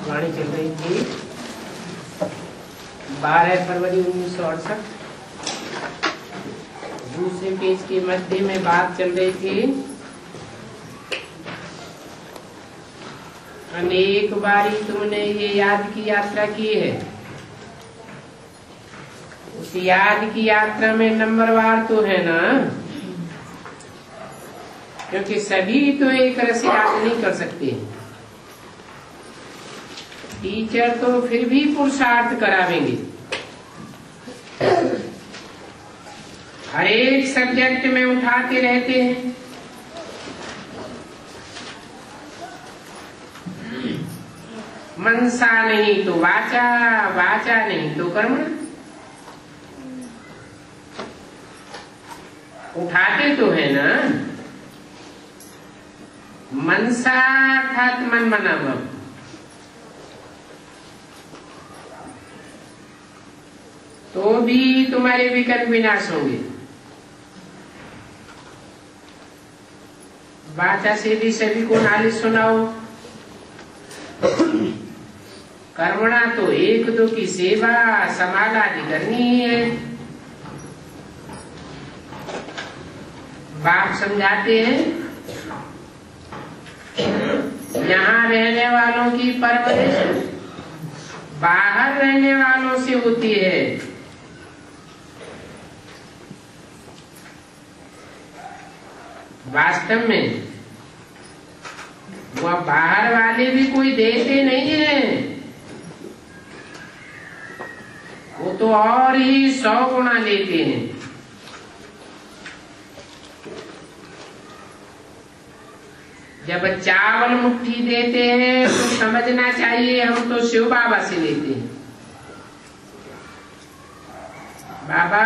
वाणी चल रही थी 12 फरवरी 1968। दूसरे पेज के मध्य में बात चल रही थी अनेक बारी तुमने ये याद की यात्रा की है। उस याद की यात्रा में नंबरवार तो है ना, क्योंकि सभी तो एक तरह से याद नहीं कर सकते। टीचर तो फिर भी पुरुषार्थ करावेंगे। हर एक सब्जेक्ट में उठाते रहते हैं। मनसा नहीं तो वाचा, वाचा नहीं तो कर्म। उठाते तो है ना। मनसा अर्थात मन मना हुआ, तो भी तुम्हारे विकल्प विनाश होंगे। वाचा से भी सभी को नालिश सुनाओ। कर्मणा तो एक दो की सेवा समाल आदि करनी ही है। बाप समझाते हैं यहाँ रहने वालों की परवरिश बाहर रहने वालों से होती है। वास्तव में वह बाहर वाले भी कोई देते नहीं है, वो तो और ही 100 गुना लेते हैं। जब चावल मुट्ठी देते हैं तो समझना चाहिए हम तो शिव बाबा से लेते हैं। बाबा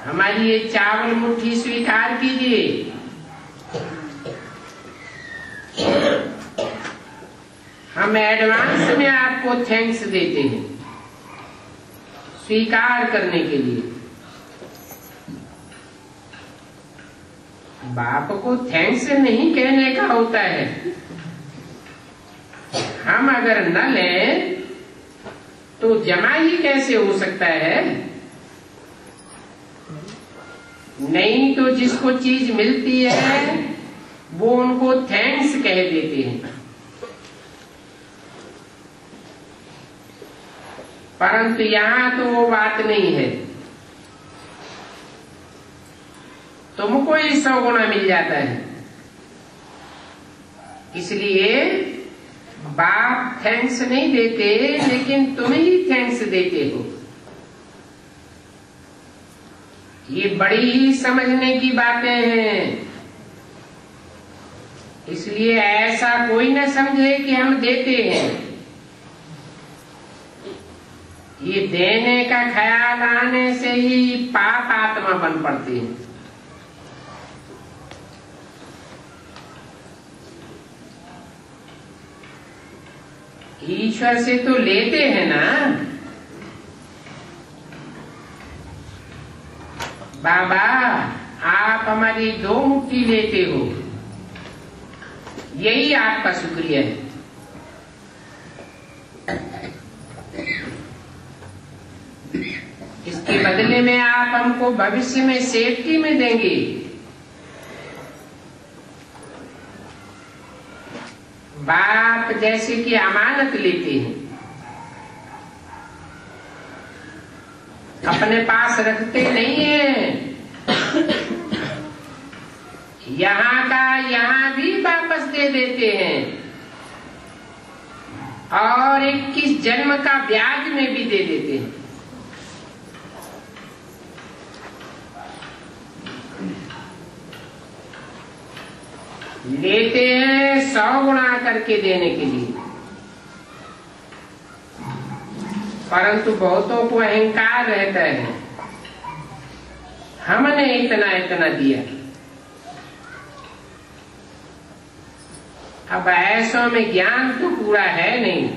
हमारी ये चावल मुट्ठी स्वीकार कीजिए। हम एडवांस में आपको थैंक्स देते हैं स्वीकार करने के लिए। बाप को थैंक्स नहीं कहने का होता है। हम अगर न लें तो जमा ही कैसे हो सकता है। नहीं तो जिसको चीज मिलती है वो उनको थैंक्स कह देते हैं। परंतु यहाँ तो वो बात नहीं है। तुमको ही 100 गुना मिल जाता है। इसलिए बाप थैंक्स नहीं देते, लेकिन तुम ही थैंक्स देते हो। ये बड़ी ही समझने की बातें हैं। इसलिए ऐसा कोई न समझे कि हम देते हैं। ये देने का ख्याल आने से ही पाप आत्मा बन पड़ती है। ईश्वर से तो लेते हैं ना। बाबा आप हमारी 2 मुट्ठी लेते हो, यही आपका शुक्रिया है। इसके बदले में आप हमको भविष्य में सेफ्टी में देंगे। बाप जैसे कि अमानत लेते हैं, अपने पास रखते नहीं है। यहाँ का यहाँ भी वापस दे देते हैं और 21 जन्म का ब्याज में भी दे देते हैं। लेते हैं 100 गुना करके देने के लिए। परंतु बहुतों को अहंकार रहता है, हमने इतना इतना दिया। अब ऐसों में ज्ञान तो पूरा है नहीं।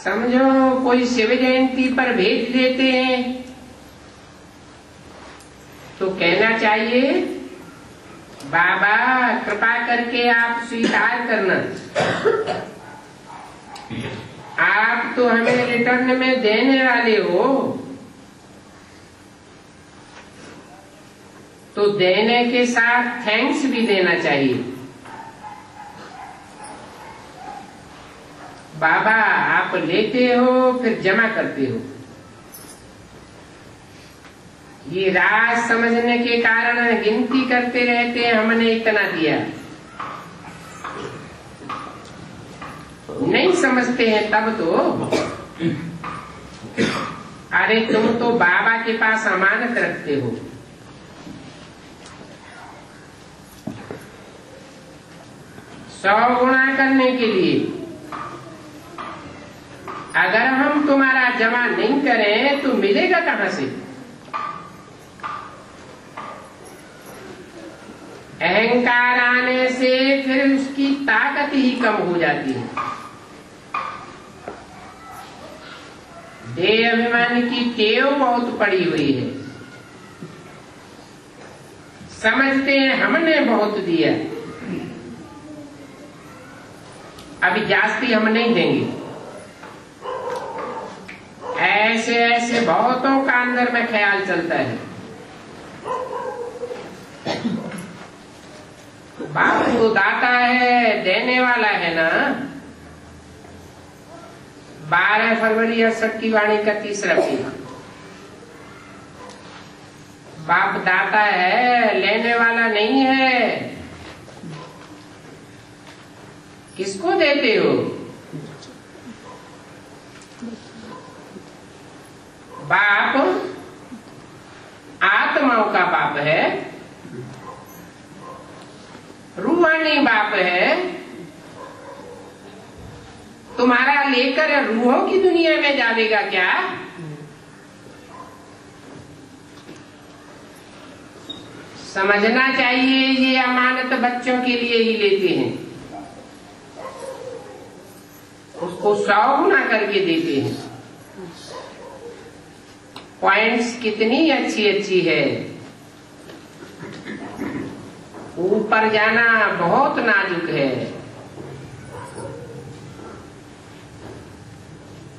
समझो कोई शिव जयंती पर भेज देते हैं तो कहना चाहिए बाबा कृपा करके आप स्वीकार करना, आप तो हमें रिटर्न में देने वाले हो, तो देने के साथ थैंक्स भी देना चाहिए। बाबा आप लेते हो फिर जमा करते हो, ये राज समझने के कारण गिनती करते रहते हैं, हमने इतना दिया, नहीं समझते हैं तब तो। अरे तुम तो बाबा के पास अमानत रखते हो, 100 गुणा करने के लिए। अगर हम तुम्हारा जमा नहीं करें तो मिलेगा कहां से? अहंकार आने से फिर उसकी ताकत ही कम हो जाती है। देह अभिमान की टेव बहुत पड़ी हुई है, समझते हैं हमने बहुत दिया, अभी जास्ती हम नहीं देंगे। ऐसे ऐसे बहुतों का अंदर में ख्याल चलता है। बाप तो दाता है, देने वाला है ना। 12 फरवरी 68 की वाणी का 3रा पेज। बाप दाता है, लेने वाला नहीं है। किसको देते हो? बाप आत्माओं का बाप है, रूहानी बाप है। तुम्हारा लेकर रूहों की दुनिया में जाएगा क्या? समझना चाहिए, ये अमानत बच्चों के लिए ही लेते हैं, उसको 100 गुना करके देते हैं। पॉइंट्स कितनी अच्छी अच्छी है, ऊपर जाना बहुत नाजुक है।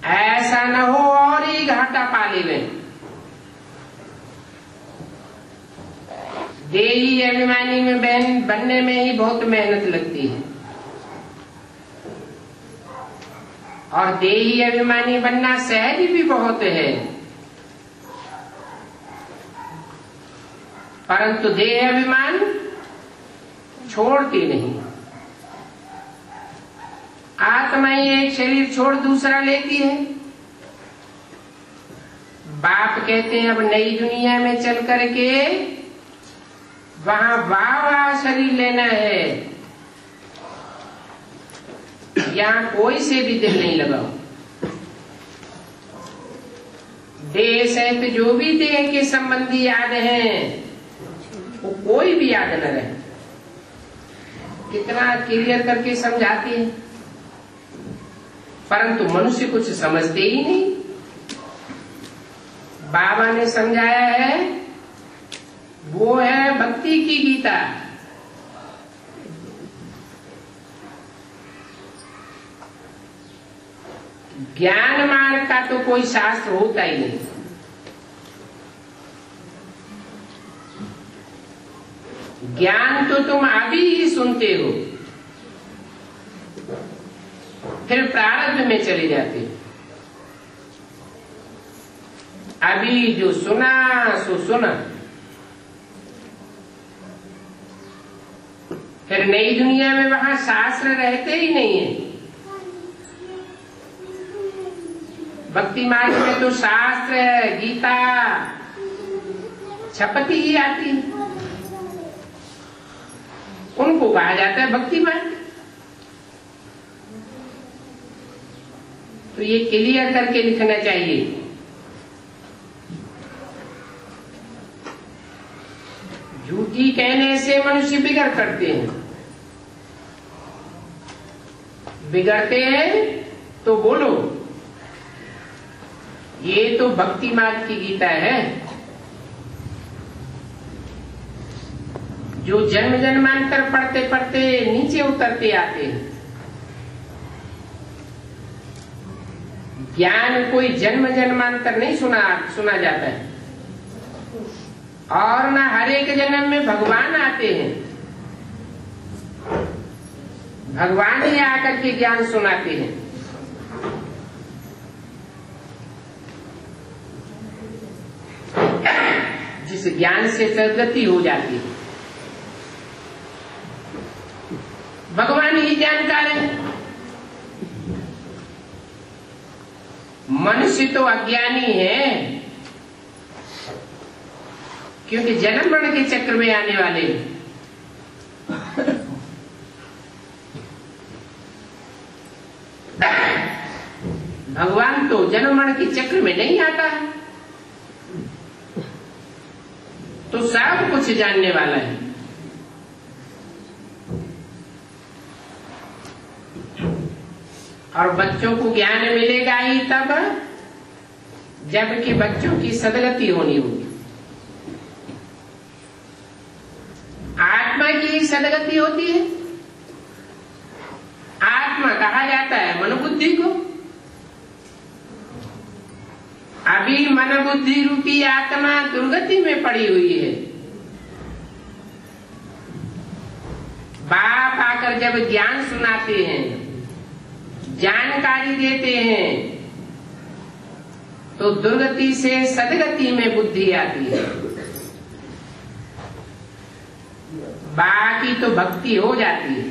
ऐसा न हो और ही घाटा पा ले। देही अभिमानी में बनने में ही बहुत मेहनत लगती है, और देही अभिमानी बनना सहज भी बहुत है, परंतु देह अभिमान छोड़ती नहीं। आत्मा ही एक शरीर छोड़ दूसरा लेती है। बाप कहते हैं अब नई दुनिया में चल करके वहां वाह शरीर लेना है, यहां कोई से भी दिल नहीं लगाओ। देह सहित जो भी देह के संबंधी याद हैं वो कोई भी याद न रहे। कितना क्लियर करके समझाते हैं, परंतु मनुष्य कुछ समझते ही नहीं। बाबा ने समझाया है, वो है भक्ति की गीता। ज्ञान मार्ग का तो कोई शास्त्र होता ही नहीं। ज्ञान तो तुम अभी ही सुनते हो, फिर प्रारब्ध में चले जाते हो। अभी जो सुना सो सुना, फिर नई दुनिया में वहां शास्त्र रहते ही नहीं है। भक्ति मार्ग में तो शास्त्र है, गीता छपती ही आती है, उनको कहा जाता है भक्ति मार्ग। तो ये क्लियर करके लिखना चाहिए। झूठी कहने से मनुष्य बिगड़ करते हैं, बिगड़ते हैं तो बोलो ये तो भक्ति मार्ग की गीता है। जो जन्म जन्मांतर पढ़ते पढ़ते नीचे उतरते आते हैं। ज्ञान कोई जन्म जन्मांतर नहीं सुना जाता है, और न हर एक जन्म में भगवान आते हैं। भगवान ही आकर के ज्ञान सुनाते हैं। जिस ज्ञान से सदगति हो जाती है, भगवान ही जानकार है। मनुष्य तो अज्ञानी है, क्योंकि जन्म मरण के चक्र में आने वाले। भगवान तो जन्म मरण के चक्र में नहीं आता है, तो सब कुछ जानने वाला है। और बच्चों को ज्ञान मिलेगा ही तब जबकि बच्चों की सदगति होनी होगी। आत्मा की सदगति होती है। आत्मा कहा जाता है मनोबुद्धि को। अभी मन बुद्धि रूपी आत्मा दुर्गति में पड़ी हुई है। बाप आकर जब ज्ञान सुनाते हैं, जानकारी देते हैं, तो दुर्गति से सदगति में बुद्धि आती है। बाकी तो भक्ति हो जाती है।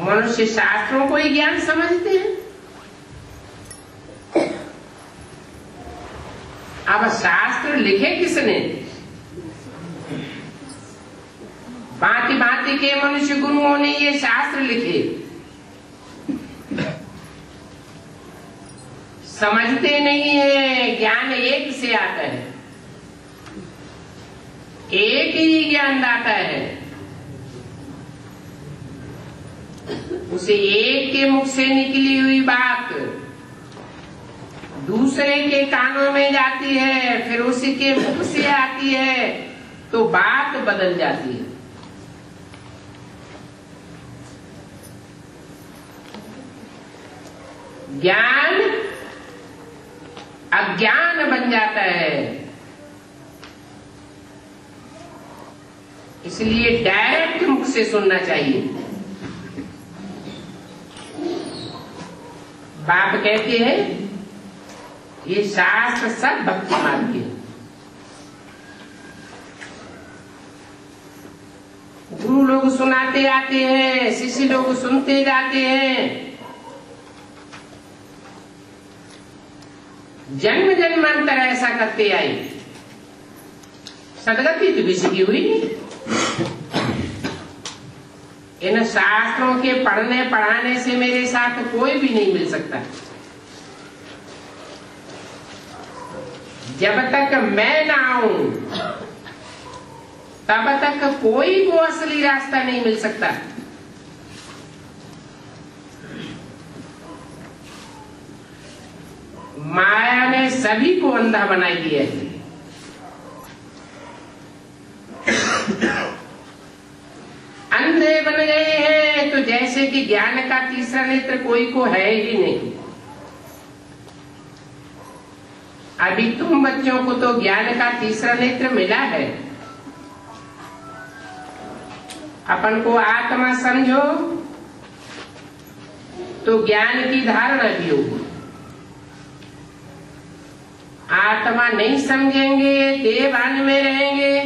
मनुष्य शास्त्रों को ही ज्ञान समझते हैं। अब शास्त्र लिखे किसने? भांति भांति के मनुष्य गुरुओं ने ये शास्त्र लिखे। समझते नहीं है। ज्ञान एक से आता है, एक ही ज्ञान दाता है। उसे एक के मुख से निकली हुई बात दूसरे के कानों में जाती है, फिर उसी के मुख से आती है, तो बात बदल जाती है। ज्ञान अज्ञान बन जाता है। इसलिए डायरेक्ट मुख से सुनना चाहिए। बाप कहते हैं ये शास्त्र सब भक्ति मार्ग के। गुरु लोग सुनाते आते हैं, शिष्य लोग सुनते जाते हैं। जन्म जन्मांतर ऐसा करते आए, सदगति तो किसी की हुई नहीं। इन शास्त्रों के पढ़ने पढ़ाने से मेरे साथ कोई भी नहीं मिल सकता। जब तक मैं ना आऊं तब तक कोई को असली रास्ता नहीं मिल सकता। माया ने सभी को अंधा बना दिया है। अंधे बन गए हैं तो जैसे कि ज्ञान का तीसरा नेत्र कोई को है ही नहीं। अभी तुम बच्चों को तो ज्ञान का तीसरा नेत्र मिला है। अपन को आत्मा समझो तो ज्ञान की धारणा भी होगी। आत्मा नहीं समझेंगे, देहभान में रहेंगे,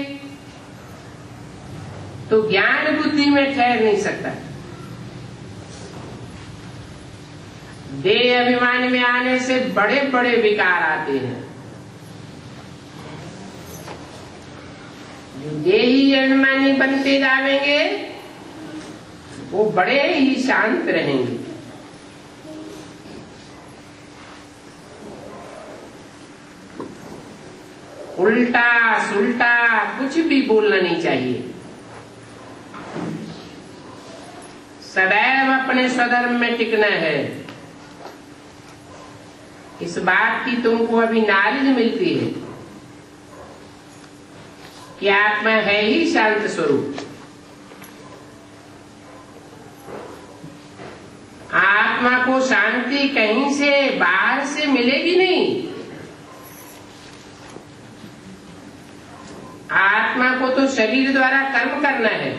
तो ज्ञान बुद्धि में ठहर नहीं सकता। देह अभिमान में आने से बड़े बड़े विकार आते हैं। जो देही अभिमानी बनते जाएंगे वो बड़े ही शांत रहेंगे। उल्टा सुल्टा कुछ भी बोलना नहीं चाहिए। सदैव अपने स्वधर्म में टिकना है। इस बात की तुमको अभी नॉलेज मिलती है कि आत्मा है ही शांत स्वरूप। आत्मा को शांति कहीं से बाहर से मिलेगी नहीं। आत्मा को तो शरीर द्वारा कर्म करना है,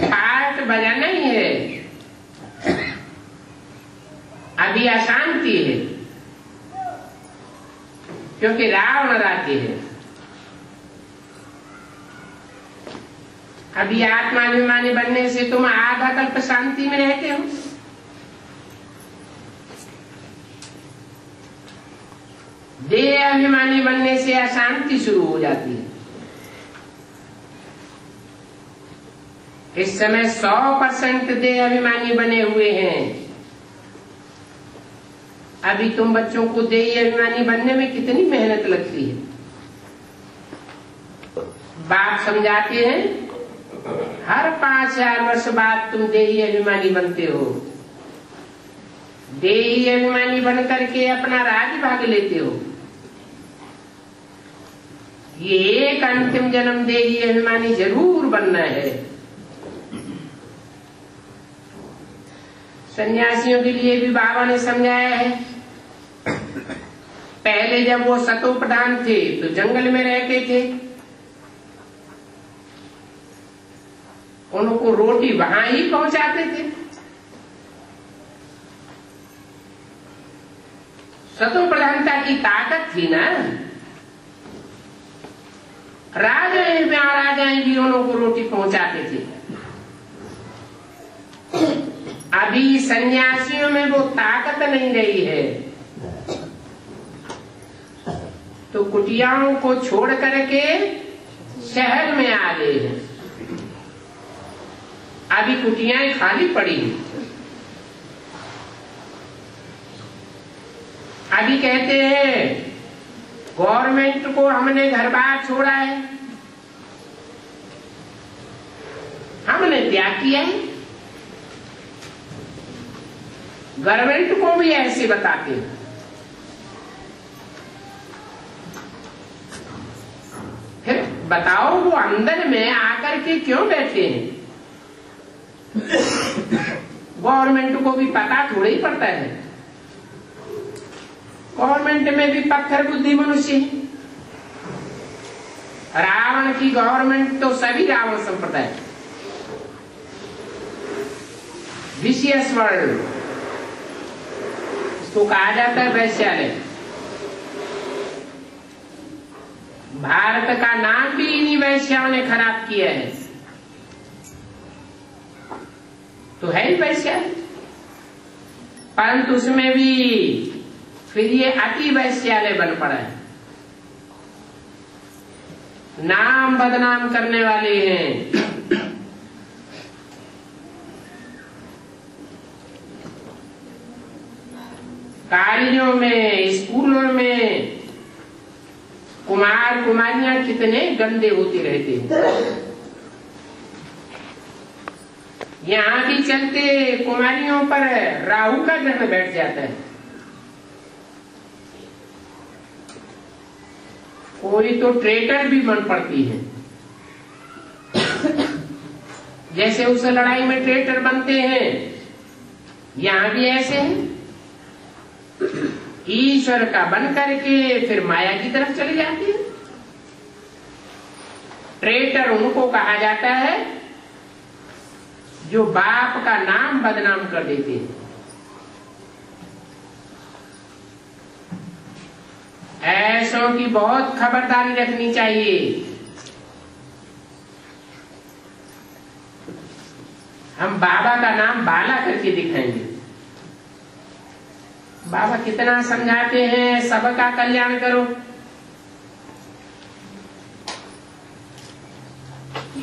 पाठ बजाना ही है। अभी अशांति है क्योंकि रावण राज्य है। अभी आत्माभिमानी बनने से तुम आधा कल्प शांति में रहते हो। देह अभिमानी बनने से अशांति शुरू हो जाती है। इस समय 100% देह अभिमानी बने हुए हैं। अभी तुम बच्चों को देह अभिमानी बनने में कितनी मेहनत लगती है। बाप समझाते हैं हर 5000 वर्ष बाद तुम देही अभिमानी बनते हो। देही अभिमानी बन करके अपना राज भाग लेते हो। ये एक अंतिम जन्म देही अभिमानी जरूर बनना है। सन्यासियों के लिए भी बाबा ने समझाया है। पहले जब वो सतोप्रधान थे तो जंगल में रहते थे, उनको रोटी वहां ही पहुंचाते थे। सतोप्रधानता की ताकत थी ना। राजाएं महाराजाएं भी उनको रोटी पहुंचाते थे। अभी सन्यासियों में वो ताकत नहीं रही है, तो कुटियाओं को छोड़ करके शहर में आ गए हैं। अभी कुटियाएं खाली पड़ी हैं। अभी कहते हैं गवर्नमेंट को हमने घर बार छोड़ा है, हमने त्याग किया है। गवर्नमेंट को भी ऐसे बताते हैं। फिर बताओ वो अंदर में आकर के क्यों बैठे हैं? गवर्नमेंट को भी पता थोड़ा ही पड़ता है। गवर्नमेंट में भी पत्थर बुद्धि मनुष्य है। रावण की गवर्नमेंट तो सभी रावण संप्रदाय, विशियस वर्ल्ड इसको कहा जाता है, वैश्यालय। भारत का नाम भी इन्हीं वैश्याओं ने खराब किया है। तो है ही वैश्यालय, परंतु उसमें भी फिर ये अति वैश्यालय बन पड़ा है। नाम बदनाम करने वाले हैं। कॉलेजों में, स्कूलों में कुमार कुमारियां कितने गंदे होते रहते हैं। यहाँ भी चलते कुमारियों पर राहु का ग्रहण बैठ जाता है। कोई तो ट्रेटर भी बन पड़ती है। जैसे उस लड़ाई में ट्रेटर बनते हैं, यहाँ भी ऐसे हैं। ईश्वर का बन करके फिर माया की तरफ चले जाते हैं। ट्रेटर उनको कहा जाता है जो बाप का नाम बदनाम कर देते हैं। ऐसों की बहुत खबरदारी रखनी चाहिए। हम बाबा का नाम बाला करके दिखाएंगे। बाबा कितना समझाते हैं, सबका कल्याण करो।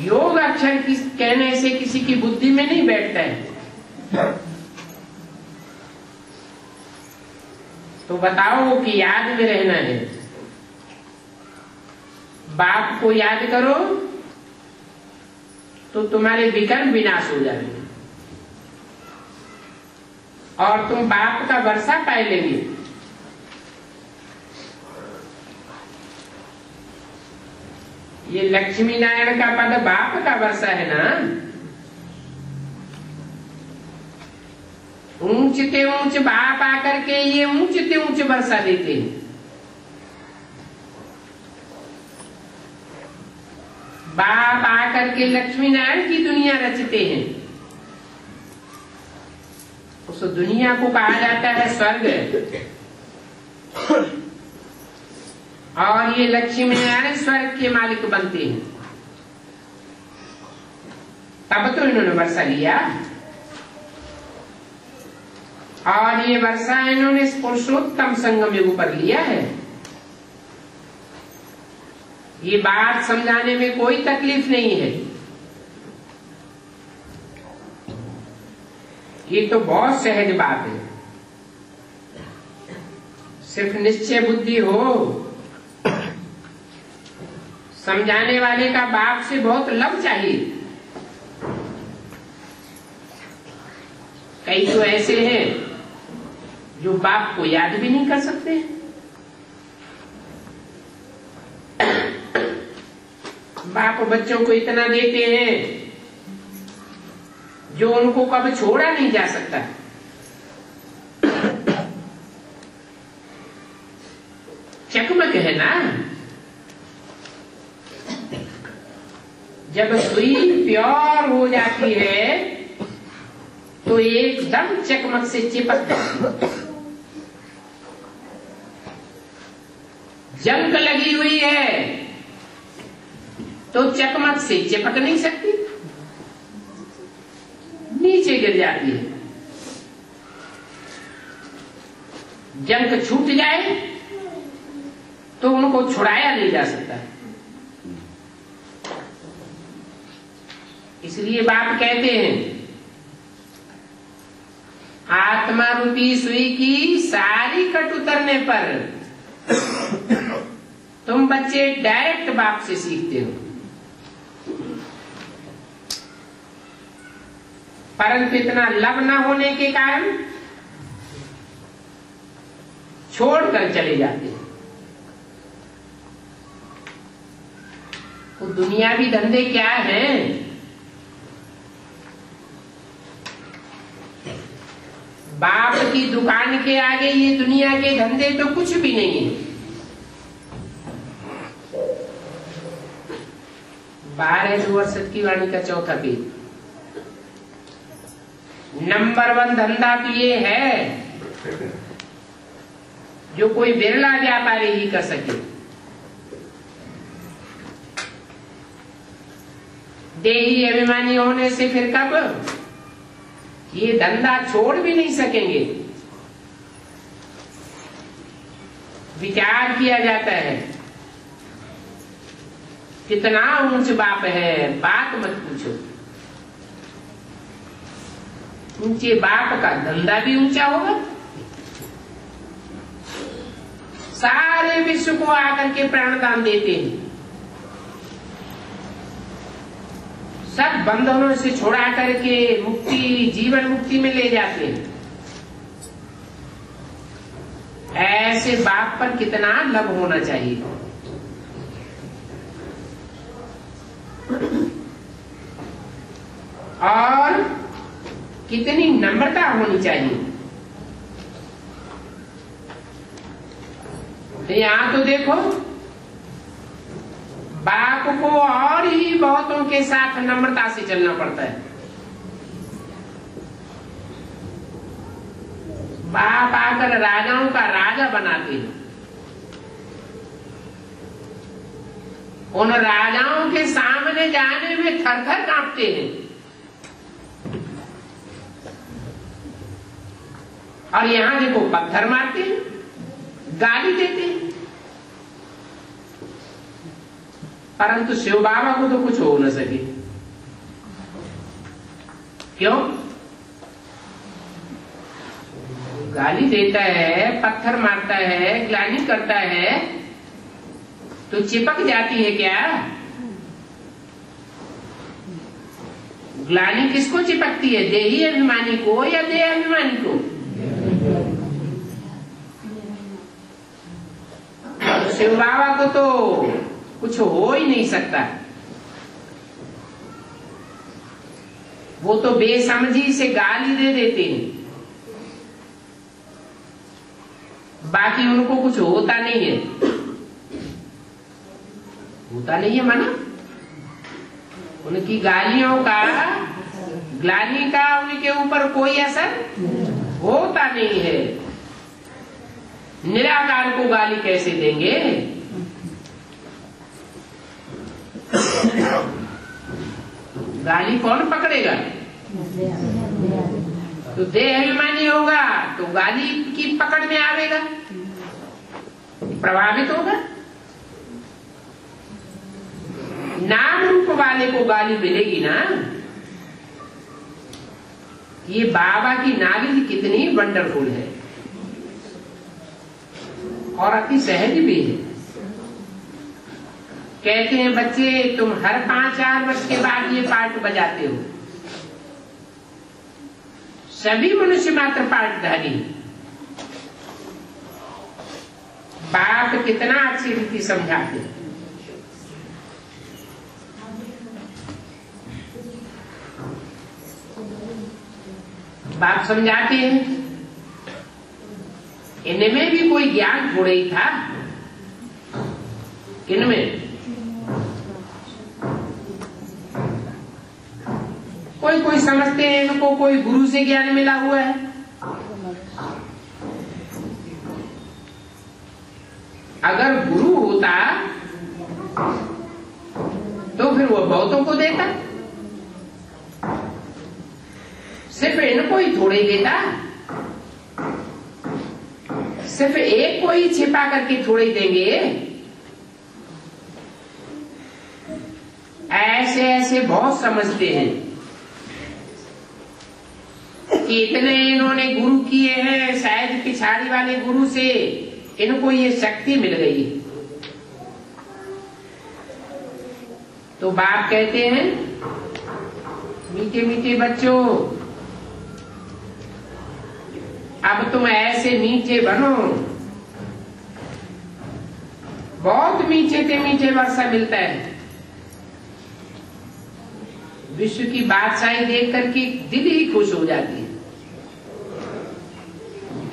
योग अक्षर कहने से किसी की बुद्धि में नहीं बैठता है। तो बताओ कि याद में रहना है। बाप को याद करो तो तुम्हारे विकर्म विनाश हो जाएंगे और तुम बाप का वर्षा पाए लेंगे। ये लक्ष्मी नारायण का पद बाप का वर्षा है ना। ऊंचते ऊंच बाप आकर के ये ऊंचते ऊंच वर्षा देते हैं। बाप आकर के लक्ष्मी नारायण की दुनिया रचते हैं। उस दुनिया को कहा जाता है स्वर्ग। और ये लक्ष्मी नारायण स्वर्ग के मालिक बनते हैं। तब तो इन्होंने वर्षा लिया। और ये वर्षा इन्होंने इस पुरुषोत्तम संगम युग पर लिया है। ये बात समझाने में कोई तकलीफ नहीं है। ये तो बहुत सहज बात है। सिर्फ निश्चय बुद्धि हो। समझाने वाले का बाप से बहुत लव चाहिए। कई तो ऐसे हैं जो बाप को याद भी नहीं कर सकते। बाप बच्चों को इतना देते हैं जो उनको कभी छोड़ा नहीं जा सकता। चकमक है ना। जब सुई प्योर हो जाती है तो एकदम चकमक से चिपक जाती। जंग लगी हुई है तो चकमक से चिपक नहीं सकती, नीचे गिर जाती है। जंग छूट जाए तो उनको छुड़ाया नहीं जा सकता। इसलिए बाप कहते हैं आत्मा रूपी सुई की सारी कट उतरने पर तुम बच्चे डायरेक्ट बाप से सीखते हो। परंतु इतना लव न होने के कारण छोड़कर चले जाते हैं। तो दुनियावी धंधे क्या हैं? बाप की दुकान के आगे ये दुनिया के धंधे तो कुछ भी नहीं है। 12 वर्ष की वाणी का चौथा पेज। नंबर 1 धंधा तो ये है जो कोई बिरला व्यापारी ही कर सके। देही अभिमानी होने से फिर कब ये धंधा छोड़ भी नहीं सकेंगे। विचार किया जाता है कितना ऊंच बाप है, बात मत पूछो। ऊंचे बाप का धंधा भी ऊंचा होगा। सारे विश्व को आकर के प्राणदान देते हैं। सब बंधनों से छुड़ा करके मुक्ति, जीवन मुक्ति में ले जाते हैं। ऐसे बाप पर कितना लव होना चाहिए। और कितनी नम्रता होनी चाहिए। यहां तो देखो बाप को और ही बहुतों के साथ नम्रता से चलना पड़ता है। बाप आकर राजाओं का राजा बनाते हैं। उन राजाओं के सामने जाने में थर थर कांपते हैं। और यहां देखो पत्थर मारते हैं, गाली देते हैं। परंतु शिव बाबा को तो कुछ हो न सके। क्यों? गाली देता है, पत्थर मारता है, ग्लानि करता है तो चिपक जाती है क्या? ग्लानि किसको चिपकती है? देही अभिमानी को या देह अभिमानी को? शिव बाबा को तो कुछ हो ही नहीं सकता। वो तो बेसमझी से गाली दे देते हैं, बाकी उनको कुछ होता नहीं है, होता नहीं है माना। उनकी गालियों का, ग्लानि का उनके ऊपर कोई असर होता नहीं है। निराकार को गाली कैसे देंगे? गाली कौन पकड़ेगा? तो देह अभिमानी होगा तो गाली की पकड़ में आवेगा, प्रभावित होगा। नाम रूप वाले को गाली मिलेगी ना। ये बाबा की नॉलेज कितनी वंडरफुल है और अति सहज भी है। कहते हैं बच्चे तुम हर 5-4 वर्ष के बाद ये पाठ बजाते हो। सभी मनुष्य मात्र पाठधारी। बाप कितना अच्छी रीति समझाते हैं। बाप समझाते हैं, इनमें भी कोई ज्ञान थोड़ा ही था। किनमें? कोई कोई समझते हैं इनको कोई गुरु से ज्ञान मिला हुआ है। अगर गुरु होता तो फिर वो बहुतों को देता, सिर्फ इनको ही थोड़े देता। सिर्फ एक को ही छिपा करके थोड़े देंगे। ऐसे ऐसे बहुत समझते हैं कि इतने इन्होंने गुरु किए हैं, शायद पिछाड़ी वाले गुरु से इनको ये शक्ति मिल गई। तो बाप कहते हैं मीठे मीठे बच्चों, अब तुम ऐसे मीठे बनो। बहुत मीठे से मीठे वर्षा मिलता है। विश्व की बादशाही देख करके दिल ही खुश हो जाती है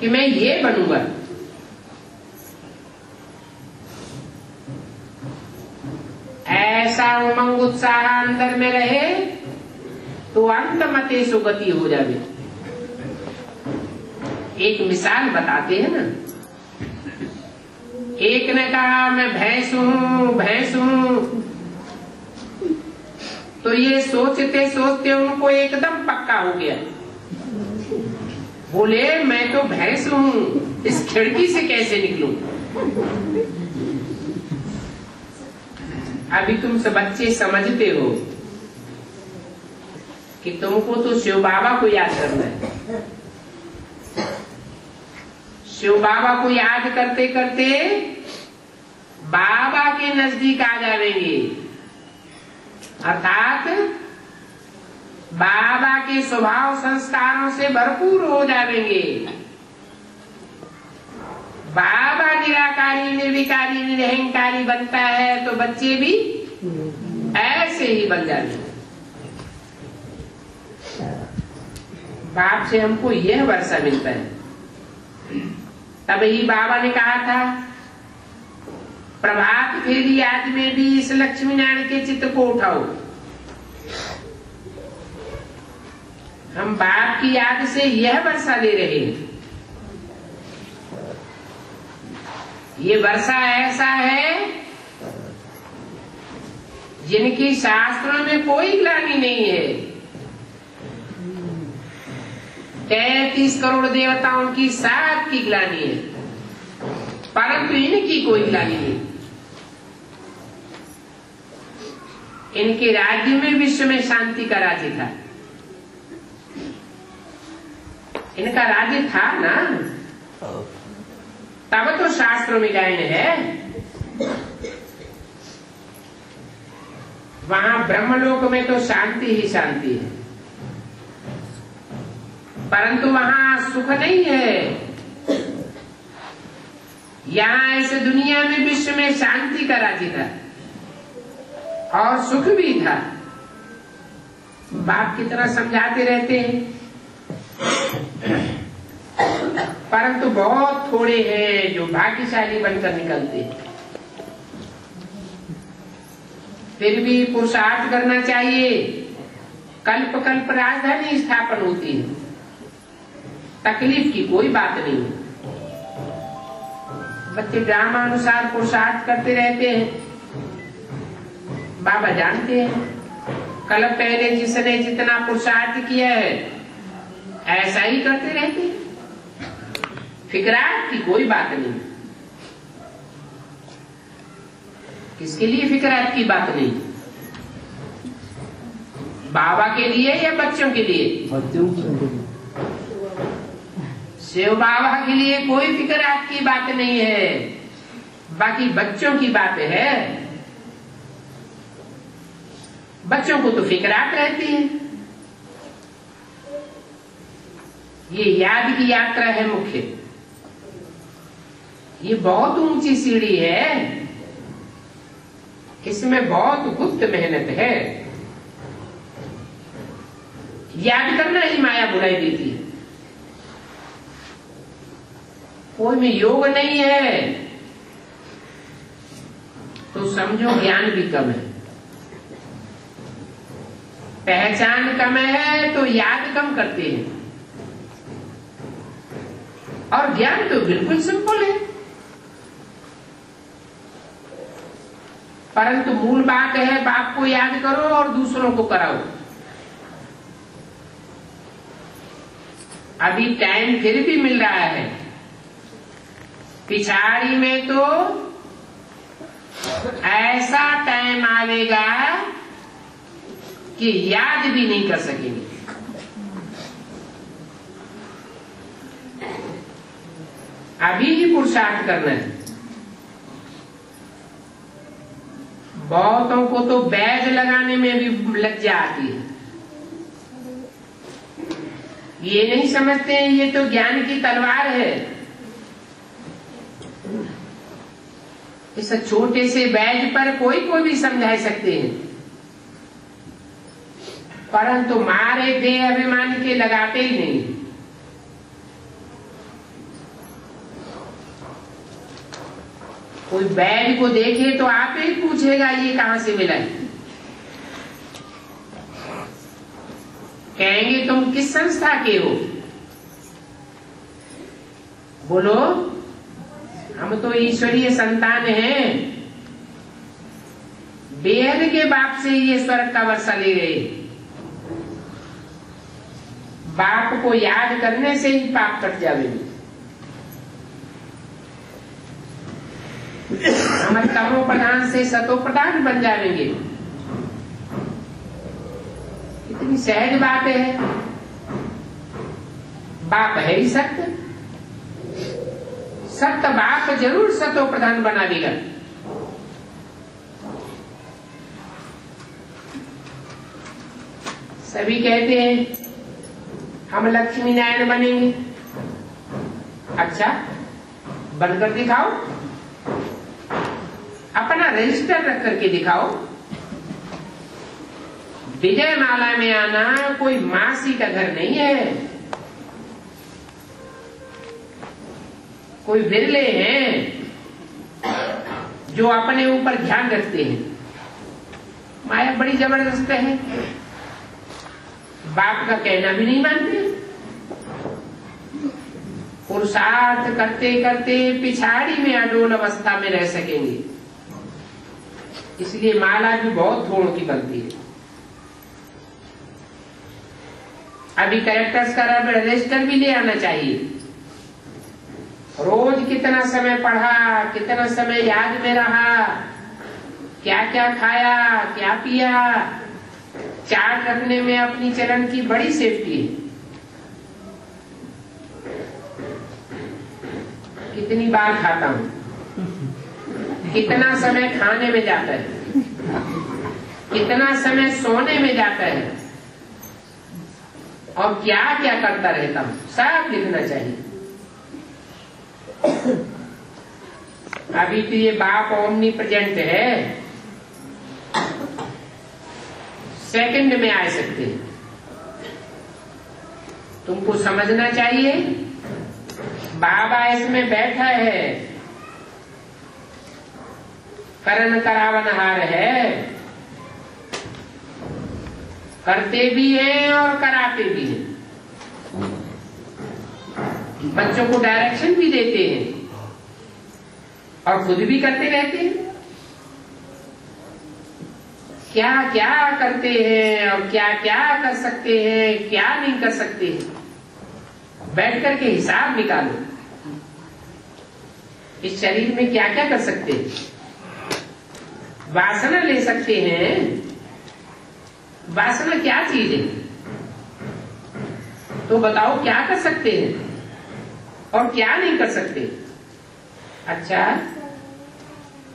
कि मैं ये बनूंगा। ऐसा उमंग उत्साह अंदर में रहे तो अंत मते सुगति हो जावे। एक मिसाल बताते हैं ना। एक ने कहा मैं भैंस हूं। तो ये सोचते सोचते उनको एकदम पक्का हो गया। बोले मैं तो भैंस हूं, इस खिड़की से कैसे निकलूं? अभी तुम सब बच्चे समझते हो कि तुमको तो शिव बाबा को याद करना है। शिव बाबा को याद करते करते बाबा के नजदीक आ जाएंगे, अर्थात बाबा के स्वभाव संस्कारों से भरपूर हो जाएंगे। बाबा निराकारी निर्विकारी निरहंकारी बनता है तो बच्चे भी ऐसे ही बन जाते हैं। बाप से हमको यह वर्षा मिलता है। तब ही बाबा ने कहा था प्रभात फेरी याद में भी इस लक्ष्मी नारायण के चित्त को उठाओ। हम बाप की याद से यह वर्षा ले रहे हैं। ये वर्षा ऐसा है जिनकी शास्त्रों में कोई ग्लानि नहीं है। 33 करोड़ देवताओं की सबकी ग्लानि है, परंतु इनकी कोई ग्लानि नहीं। इनके राज्य में विश्व में शांति का राज्य था। इनका राज्य था ना, तब तो शास्त्रों में गायन है। वहां ब्रह्मलोक में तो शांति ही शांति है, परंतु वहां सुख नहीं है। यहाँ इस दुनिया में विश्व में शांति का राज्य था। और सुख भी था। बाप की तरह समझाते रहते हैं, परंतु बहुत थोड़े हैं जो भाग्यशाली बनकर निकलते हैं। फिर भी पुरुषार्थ करना चाहिए। कल्प कल्प राजधानी स्थापन होती है, तकलीफ की कोई बात नहीं है। बच्चे ड्रामानुसार पुरुषार्थ करते रहते हैं, बाबा जानते हैं कल पहले जिसने जितना पुरुषार्थ किया है ऐसा ही करते रहते हैं, फिक्रात की कोई बात नहीं। किसके लिए फिक्रात की बात नहीं? बाबा के लिए या बच्चों के लिए? बच्चों के लिए। शिव बाबा के लिए कोई फिक्रात की बात नहीं है, बाकी बच्चों की बात है। बच्चों को तो फिक्रात रहती है। ये याद की यात्रा है मुख्य। ये बहुत ऊंची सीढ़ी है, इसमें बहुत गुप्त मेहनत है। याद करना ही माया बुलाई देती है। कोई में योग नहीं है तो समझो ज्ञान भी कम है। पहचान कम है तो याद कम करते हैं, और ज्ञान तो बिल्कुल सिंपल है। परंतु मूल बात है, बाप को याद करो और दूसरों को कराओ। अभी टाइम फिर भी मिल रहा है, पिछाड़ी में तो ऐसा टाइम आएगा कि याद भी नहीं कर सकेंगे। अभी ही पुरुषार्थ करना है। बहुतों को तो बैज लगाने में भी लज्जा आती है। ये नहीं समझते हैं ये तो ज्ञान की तलवार है। इस छोटे से बैज पर कोई को भी समझा सकते हैं, परंतु मारे देह अभिमान के लगाते ही नहीं। कोई बैज को देखे तो आप ही पूछेगा ये कहां से मिला है। कहेंगे तुम किस संस्था के हो? बोलो हम तो ईश्वरीय संतान हैं। बेहद के बाप से ये स्वर्ग का वर्षा ले गए। बाप को याद करने से ही पाप कट जाएंगे। हम तमो प्रधान से सतो प्रधान बन जाएंगे। इतनी सहज बात है। बाप है ही सत्य, सत्य बाप जरूर सतो प्रधान बना देगा। सभी कहते हैं हम लक्ष्मी नारायण बनेंगे। अच्छा बनकर दिखाओ, अपना रजिस्टर रख करके दिखाओ। विजय माला में आना कोई मासी का घर नहीं है। कोई बिरले हैं जो अपने ऊपर ध्यान रखते हैं। माया बड़ी जबरदस्त है, बाप का कहना भी नहीं मानते। पुरुषार्थ करते करते पिछाड़ी में अडोल अवस्था में रह सकेंगे। इसलिए माला भी बहुत थोड़ की बनती है। अभी करेक्टर्स का रजिस्टर भी ले आना चाहिए। रोज कितना समय पढ़ा, कितना समय याद में रहा, क्या क्या खाया, क्या पिया। चार्ट रखने में अपनी चरण की बड़ी सेफ्टी है। कितनी बार खाता हूं, कितना समय खाने में जाता है, कितना समय सोने में जाता है, और क्या क्या करता रहता हूं, सब लिखना चाहिए। अभी तो ये बाप ओमनी प्रेजेंट है, सेकंड में आ सकते हैं। तुमको समझना चाहिए बाबा इसमें बैठा है, करण करावनहार है, करते भी हैं और कराते भी हैं, बच्चों को डायरेक्शन भी देते हैं और खुद भी करते रहते हैं। क्या क्या करते हैं और क्या क्या कर सकते हैं, क्या नहीं कर सकते हैं, बैठ करके हिसाब निकालो। इस शरीर में क्या क्या कर सकते हैं? वासना ले सकते हैं। वासना क्या चीज है? तो बताओ क्या कर सकते हैं और क्या नहीं कर सकते? अच्छा,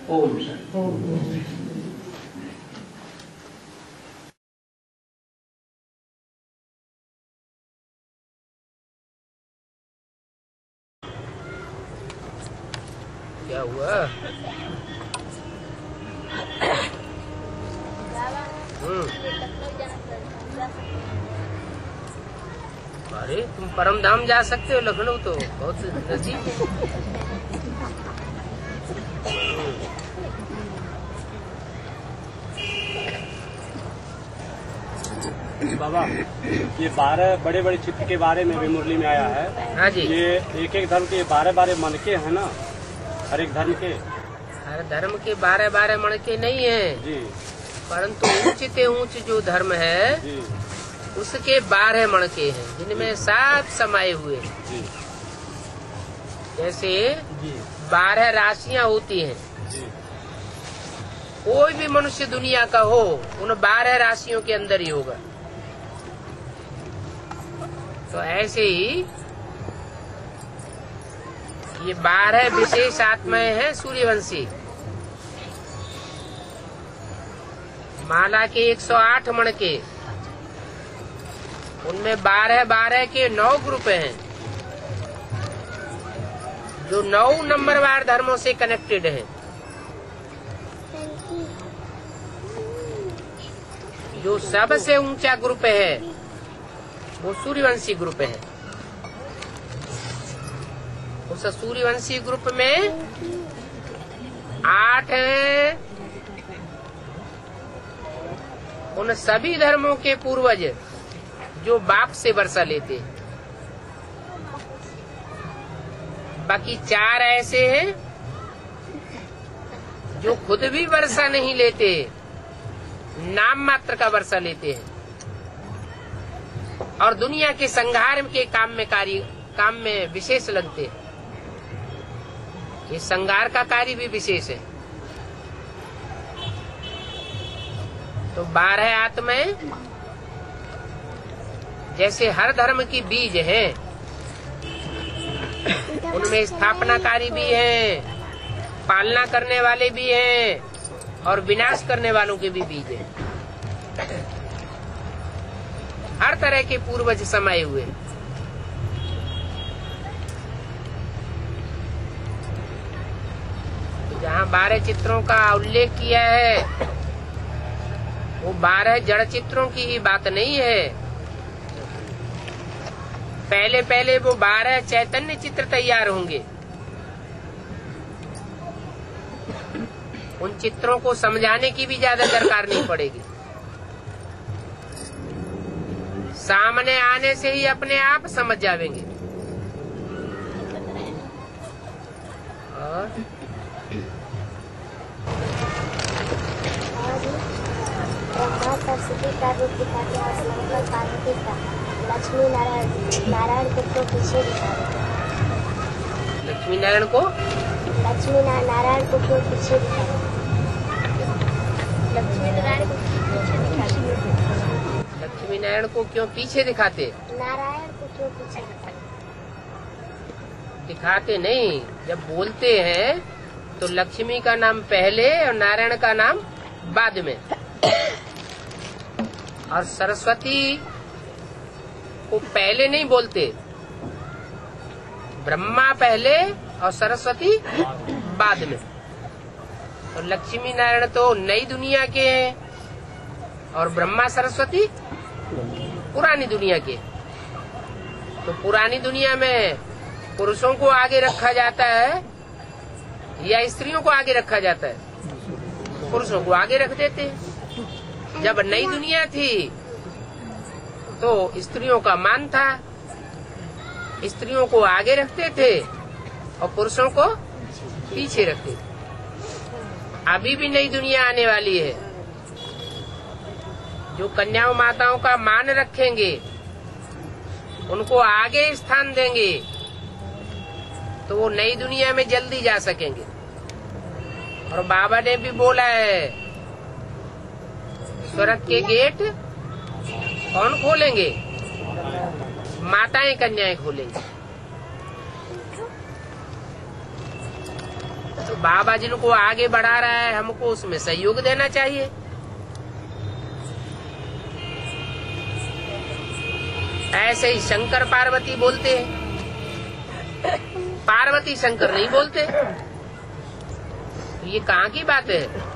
ओम शांति। क्या हुआ? अरे तुम परम धाम जा सकते हो, लखनऊ तो बहुत नजदीक है। बाबा, ये 12 बड़े बड़े चित्र के बारे में भी मुरली में आया है। हाँ जी। ये एक एक धर्म के 12 मनके हैं ना, हर एक धर्म के। हर धर्म के 12 मनके नहीं है जी, परंतु ऊंच से ऊंच जो धर्म है जी, उसके 12 मणके हैं, जिनमें सब समाये हुए हैं। जी, जैसे जी, 12 राशियां होती हैं। जी, कोई भी मनुष्य दुनिया का हो, उन 12 राशियों के अंदर ही होगा। तो ऐसे ही ये 12 विशेष आत्माएं हैं सूर्यवंशी। माला के 108 मणके, उनमें 12 के 9 ग्रुप हैं, जो 9 नंबरवार धर्मों से कनेक्टेड हैं। जो सबसे ऊंचा ग्रुप है वो सूर्यवंशी ग्रुप है। उस सूर्यवंशी ग्रुप में 8 हैं उन सभी धर्मों के पूर्वज जो बाप से वर्षा लेते हैं। बाकी 4 ऐसे हैं जो खुद भी वर्षा नहीं लेते, नाम मात्र का वर्षा लेते हैं और दुनिया के संहार के काम में विशेष लगते हैं। ये संहार का कार्य भी विशेष है। तो 12 आत्माएं जैसे हर धर्म की बीज हैं, उनमें स्थापनाकारी भी हैं, पालना करने वाले भी हैं और विनाश करने वालों के भी बीज हैं। हर तरह के पूर्वज समाये हुए हैं। तो जहाँ 12 चित्रों का उल्लेख किया है, वो 12 जड़ चित्रों की ही बात नहीं है। पहले पहले वो 12 चैतन्य चित्र तैयार होंगे। उन चित्रों को समझाने की भी ज्यादा दरकार नहीं पड़ेगी। सामने आने से ही अपने आप समझ जावेंगे। और ब्रह्मा सरस्वती का रूप दिखाते हैं, शंकर पार्वती का, लक्ष्मी नारायण को पीछे दिखाते हैं। लक्ष्मी नारायण को क्यों पीछे दिखाते हैं? लक्ष्मी नारायण को क्यों पीछे दिखाते? नारायण को क्यों पीछे दिखाते? दिखाते नहीं। जब बोलते हैं तो लक्ष्मी का नाम पहले और नारायण का नाम बाद में। और सरस्वती को पहले नहीं बोलते, ब्रह्मा पहले और सरस्वती बाद में। और लक्ष्मी नारायण तो नई दुनिया के हैं और ब्रह्मा सरस्वती पुरानी दुनिया के। तो पुरानी दुनिया में पुरुषों को आगे रखा जाता है या स्त्रियों को आगे रखा जाता है? पुरुषों को आगे रख देते हैं। जब नई दुनिया थी तो स्त्रियों का मान था, स्त्रियों को आगे रखते थे और पुरुषों को पीछे रखते थे। अभी भी नई दुनिया आने वाली है, जो कन्याओं माताओं का मान रखेंगे, उनको आगे स्थान देंगे, तो वो नई दुनिया में जल्दी जा सकेंगे। और बाबा ने भी बोला है, स्वर्ग के गेट कौन खोलेंगे? माताएं कन्याएं खोलेंगे। तो बाबा जिनको आगे बढ़ा रहा है, हमको उसमें सहयोग देना चाहिए। ऐसे ही शंकर पार्वती बोलते हैं, पार्वती शंकर नहीं बोलते। तो ये कहाँ की बात है?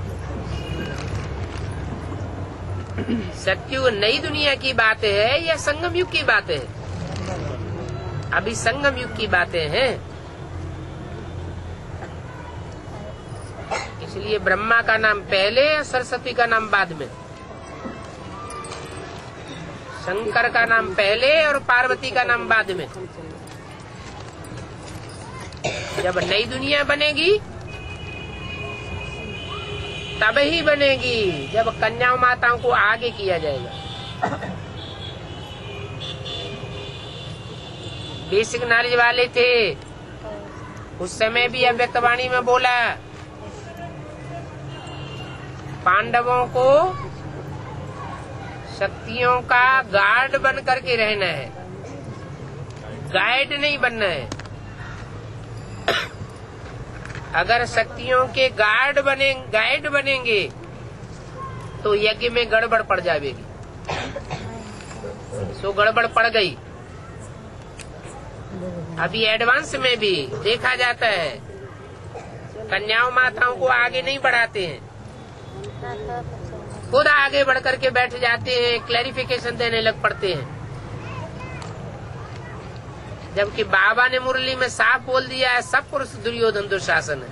सत्युग नई दुनिया की बात है या संगम युग की बात है? अभी संगम युग की बातें हैं। इसलिए ब्रह्मा का नाम पहले और सरस्वती का नाम बाद में, शंकर का नाम पहले और पार्वती का नाम बाद में। जब नई दुनिया बनेगी तब ही बनेगी जब कन्या माताओं को आगे किया जाएगा। बेसिक नॉलेज वाले थे उस समय भी अव्यक्तवाणी में बोला, पांडवों को शक्तियों का गार्ड बन करके रहना है, गाइड नहीं बनना है। अगर शक्तियों के गाइड बनेंगे तो यज्ञ में गड़बड़ पड़ जाएगी। सो गड़बड़ पड़ गई। अभी एडवांस में भी देखा जाता है, कन्याओं माताओं को आगे नहीं बढ़ाते हैं, खुद आगे बढ़ करके बैठ जाते हैं, क्लैरिफिकेशन देने लग पड़ते हैं। जबकि बाबा ने मुरली में साफ बोल दिया है, सब पुरुष दुर्योधन दुशासन है।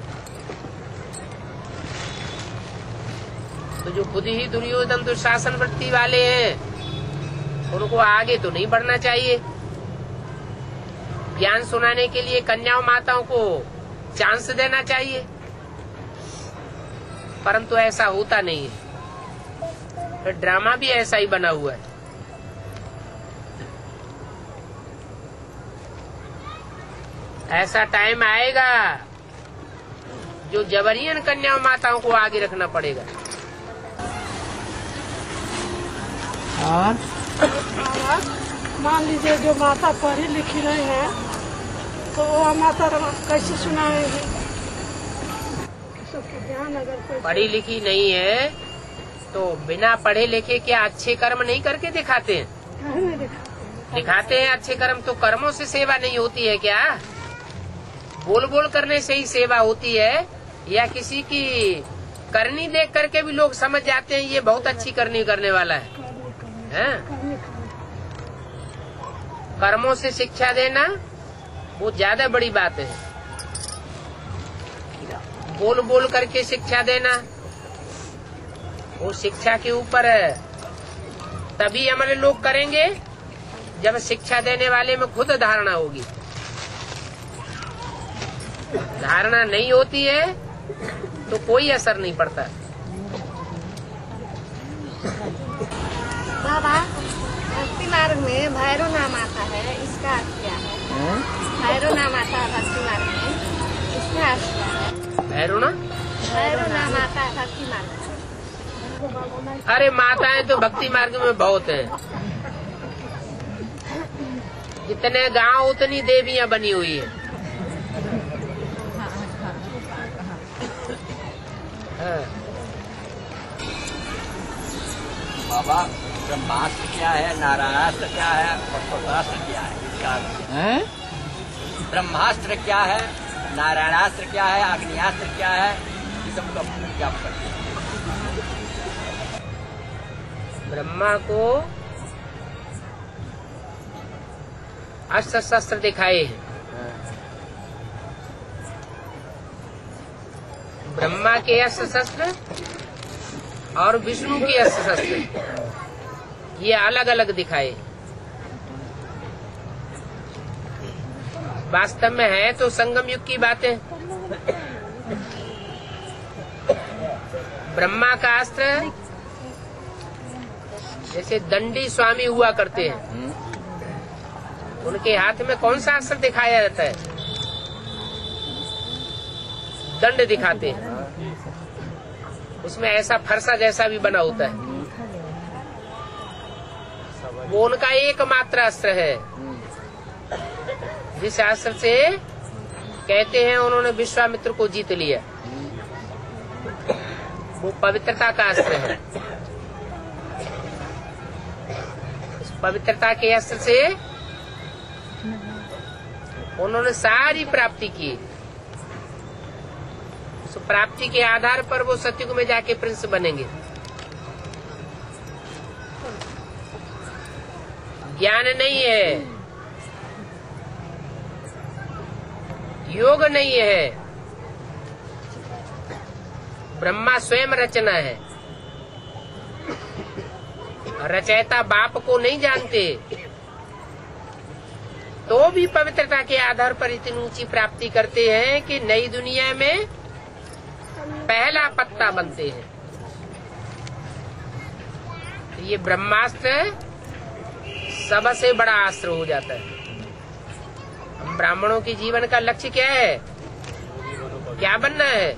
तो जो खुद ही दुर्योधन दुशासन वृत्ति वाले हैं, उनको आगे तो नहीं बढ़ना चाहिए। ज्ञान सुनाने के लिए कन्याओं माताओं को चांस देना चाहिए, परंतु ऐसा होता नहीं है। तो ड्रामा भी ऐसा ही बना हुआ है। ऐसा टाइम आएगा जो जबरियन कन्याओं माताओं को आगे रखना पड़ेगा। और मान लीजिए जो माता पढ़ी लिखी रही है तो वो माता कैसे सुनाएगी? सबको ध्यान, अगर पढ़ी लिखी नहीं है तो बिना पढ़े लिखे क्या अच्छे कर्म नहीं करके दिखाते हैं? दिखाते हैं अच्छे कर्म। तो कर्मों से सेवा नहीं होती है क्या? बोल बोल करने से ही सेवा होती है, या किसी की करनी देख करके भी लोग समझ जाते हैं ये बहुत अच्छी करनी करने वाला है? कर्मों से शिक्षा देना वो ज्यादा बड़ी बात है। बोल बोल करके शिक्षा देना वो शिक्षा के ऊपर है। तभी हमारे लोग करेंगे जब शिक्षा देने वाले में खुद धारणा होगी। धारणा नहीं होती है तो कोई असर नहीं पड़ता। बाबा, भक्ति मार्ग में भैरव नाम आता है, इसका अर्थ क्या है? भैरव नाम आता है भक्ति मार्ग में, इसका अर्थ क्या है? भैरव नाम आता है भक्ति मार्ग में। अरे माताएं तो भक्ति मार्ग में बहुत है। जितने गांव उतनी देवियां बनी हुई है। बाबा, ब्रह्मास्त्र क्या है, नारायणास्त्र क्या है और स्वतास्त्र क्या है? इसका ब्रह्मास्त्र क्या है, नारायणास्त्र क्या है, अग्नियास्त्र क्या है, ये सब क्या करते हैं? ब्रह्मा को अस्त्र शस्त्र दिखाए हैं। ब्रह्मा के अस्त्र शस्त्र और विष्णु के अस्त्र शस्त्र ये अलग अलग दिखाए। वास्तव में है तो संगम युग की बातें। ब्रह्मा का अस्त्र जैसे दंडी स्वामी हुआ करते हैं, उनके हाथ में कौन सा अस्त्र दिखाया जाता है? दंड दिखाते हैं। उसमें ऐसा फरसा जैसा भी बना होता है, वो उनका एकमात्र अस्त्र है, जिस अस्त्र से कहते हैं उन्होंने विश्वामित्र को जीत लिया। वो पवित्रता का अस्त्र है। इस पवित्रता के अस्त्र से उन्होंने सारी प्राप्ति की। उस प्राप्ति के आधार पर वो सतयुग में जाके प्रिंस बनेंगे। ज्ञान नहीं है, योग नहीं है, ब्रह्मा स्वयं रचना है। रचयिता बाप को नहीं जानते तो भी पवित्रता के आधार पर इतनी ऊंची प्राप्ति करते हैं कि नई दुनिया में पहला पत्ता बनते हैं। ये ब्रह्मास्त्र सबसे बड़ा अस्त्र हो जाता है। हम ब्राह्मणों के जीवन का लक्ष्य क्या है? क्या बनना है?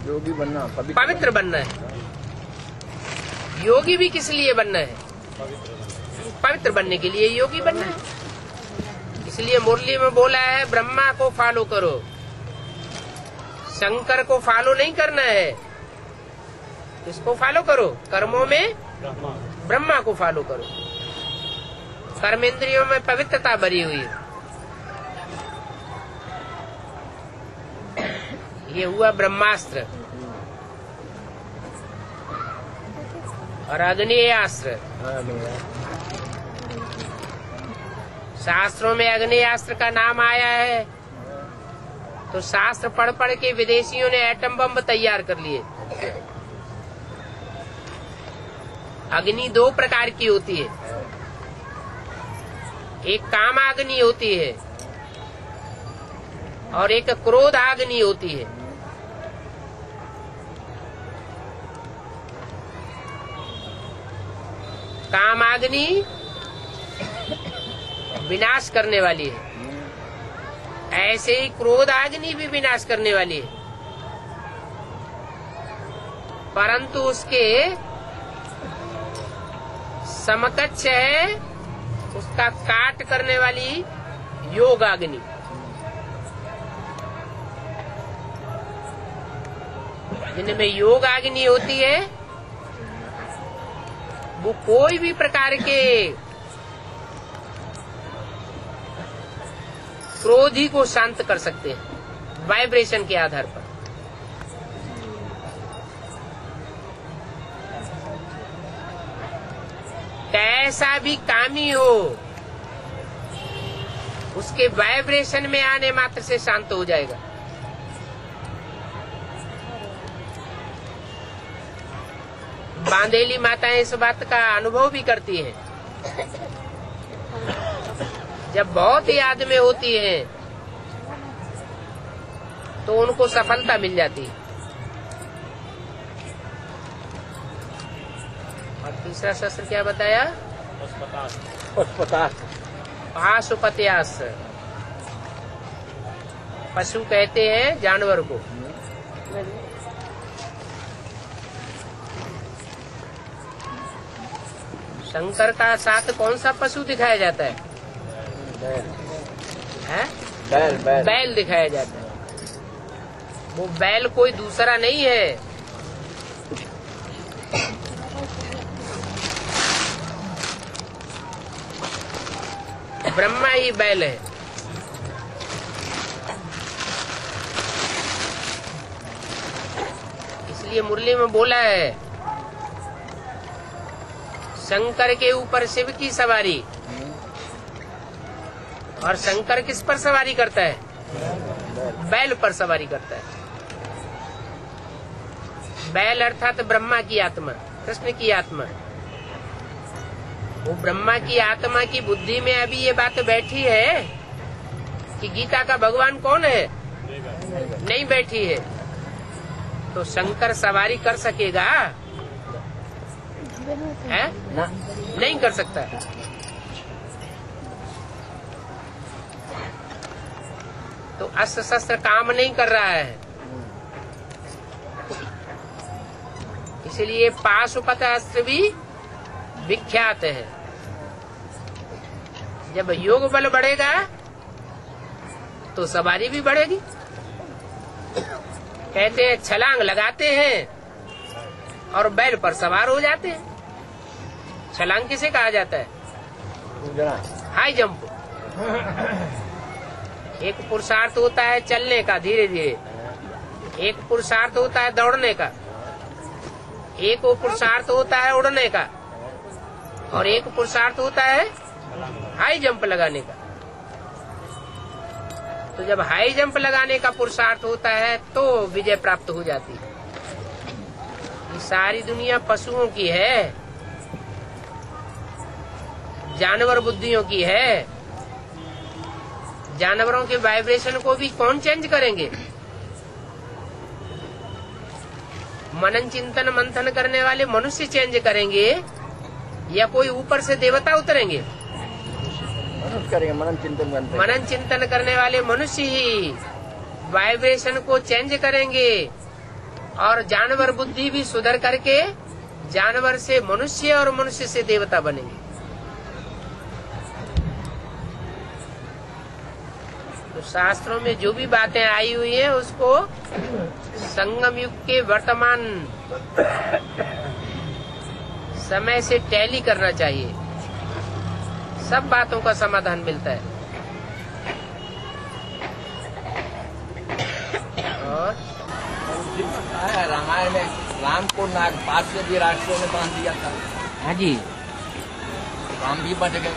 योगी बनना, पवित्र बनना है। योगी भी किस लिए बनना है? पवित्र बनने के लिए योगी बनना है। इसलिए मुरली में बोला है ब्रह्मा को फॉलो करो, शंकर को फॉलो नहीं करना है। किसको फॉलो करो? कर्मों में ब्रह्मा को फॉलो करो। कर्मेंद्रियों में पवित्रता भरी हुई है। ये हुआ ब्रह्मास्त्र। और अग्नेयास्त्र, शास्त्रों में अग्नेयास्त्र का नाम आया है तो शास्त्र पढ़ पढ़ के विदेशियों ने एटम बम तैयार कर लिए। अग्नि दो प्रकार की होती है, एक कामाग्नि होती है और एक क्रोधाग्नि होती है। कामाग्नि विनाश करने वाली है, ऐसे ही क्रोधाग्नि भी विनाश करने वाली है, परंतु उसके समकक्ष है उसका काट करने वाली योगाग्नि। जिनमें योगाग्नि होती है वो कोई भी प्रकार के क्रोधी को शांत कर सकते हैं वाइब्रेशन के आधार पर। कैसा भी कामी हो उसके वाइब्रेशन में आने मात्र से शांत हो जाएगा। बांदेली माताएं इस बात का अनुभव भी करती हैं। जब बहुत याद में होती हैं तो उनको सफलता मिल जाती है। और तीसरा शस्त्र क्या बताया? पाशुपत्यास। पशु कहते हैं जानवर को। शंकर का साथ कौन सा पशु दिखाया जाता है? बैल दिखाया जाता है। वो बैल कोई दूसरा नहीं है, ब्रह्मा ही बैल है। इसलिए मुरली में बोला है शंकर के ऊपर शिव की सवारी। और शंकर किस पर सवारी करता है? बैल पर सवारी करता है। बैल अर्थात ब्रह्मा की आत्मा, कृष्ण की आत्मा। वो ब्रह्मा की आत्मा की बुद्धि में अभी ये बात बैठी है कि गीता का भगवान कौन है? नहीं बैठी है। तो शंकर सवारी कर सकेगा? है? नहीं कर सकता है। तो अस्त्र शस्त्र काम नहीं कर रहा है। इसलिए पाशुपत अस्त्र भी विख्यात है। जब योग बल बढ़ेगा तो सवारी भी बढ़ेगी। कहते हैं छलांग लगाते हैं और बैल पर सवार हो जाते हैं। छलांग किसे कहा जाता है? High jump. एक पुरुषार्थ होता है चलने का धीरे धीरे, एक पुरुषार्थ होता है दौड़ने का, एक वो पुरुषार्थ होता है उड़ने का, और एक पुरुषार्थ होता है हाई जंप लगाने का। तो जब हाई जंप लगाने का पुरुषार्थ होता है तो विजय प्राप्त हो जाती है। ये सारी दुनिया पशुओं की है, जानवर बुद्धियों की है। जानवरों के वाइब्रेशन को भी कौन चेंज करेंगे? मनन चिंतन मंथन करने वाले मनुष्य चेंज करेंगे या कोई ऊपर से देवता उतरेंगे? करेंगे मनन चिंतन करने वाले मनुष्य ही वाइब्रेशन को चेंज करेंगे और जानवर बुद्धि भी सुधर करके जानवर से मनुष्य और मनुष्य से देवता बनेंगे। तो शास्त्रों में जो भी बातें आई हुई है उसको संगम युग के वर्तमान समय से टैली करना चाहिए। सब बातों का समाधान मिलता है। और रामायण में राम को नागपात से भी राष्ट्रों में बांध दिया था। हाँ जी, राम भी बच गए।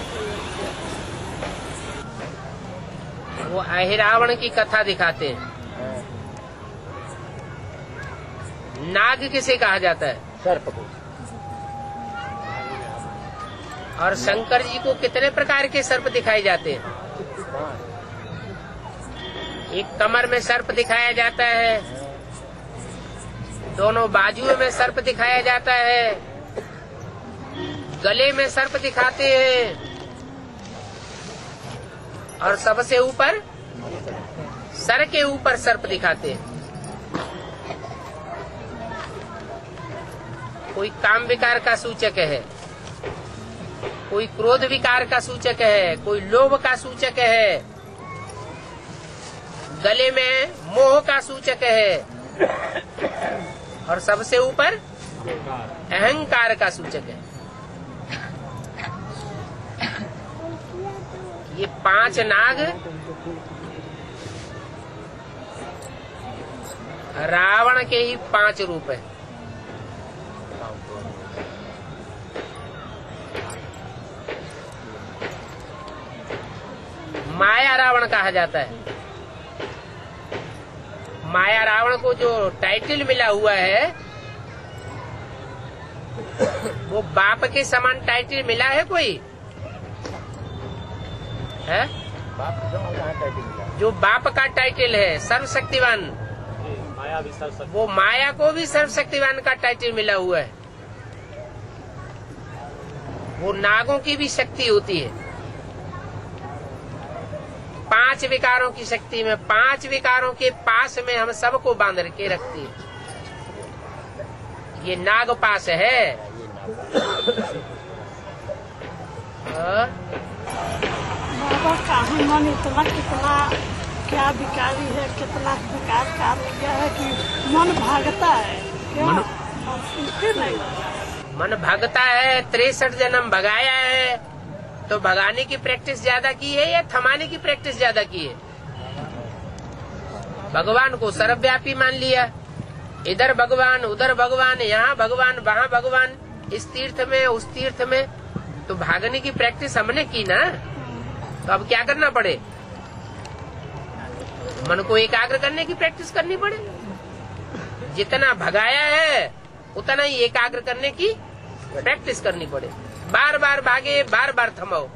वो अहिरावण की कथा दिखाते हैं। नाग किसे कहा जाता है? सर्प को। और शंकर जी को कितने प्रकार के सर्प दिखाए जाते हैं? एक कमर में सर्प दिखाया जाता है, दोनों बाजुओं में सर्प दिखाया जाता है, गले में सर्प दिखाते हैं, और सबसे ऊपर सर के ऊपर सर्प दिखाते हैं। कोई काम विकार का सूचक है, कोई क्रोध विकार का सूचक है, कोई लोभ का सूचक है, गले में मोह का सूचक है, और सबसे ऊपर अहंकार का सूचक है। ये 5 नाग रावण के ही 5 रूप है। माया रावण कहा जाता है। माया रावण को जो टाइटल मिला हुआ है वो बाप के समान टाइटल मिला है कोई है? जो बाप का टाइटल है सर्वशक्तिवान, माया भी सर्वशक्ति। वो माया को भी सर्वशक्तिवान का टाइटल मिला हुआ है। वो नागों की भी शक्ति होती है। 5 विकारों की शक्ति में 5 विकारों के पास में हम सबको बांध के रखती है। ये नाग पास है। बाबा काहे मन इतना कितना क्या विकारी है, कितना विकार काम किया है कि मन भागता है क्या? नहीं मन भागता है। 63 जन्म भगाया है तो भगाने की प्रैक्टिस ज्यादा की है या थमाने की प्रैक्टिस ज्यादा की है? भगवान को सर्वव्यापी मान लिया। इधर भगवान, उधर भगवान, यहाँ भगवान, वहाँ भगवान, इस तीर्थ में उस तीर्थ में, तो भागने की प्रैक्टिस हमने की ना, तो अब क्या करना पड़े? मन को एकाग्र करने की प्रैक्टिस करनी पड़े। जितना भगाया है उतना ही एकाग्र करने की प्रैक्टिस करनी पड़े। बार बार भागे, बार बार थमाओ।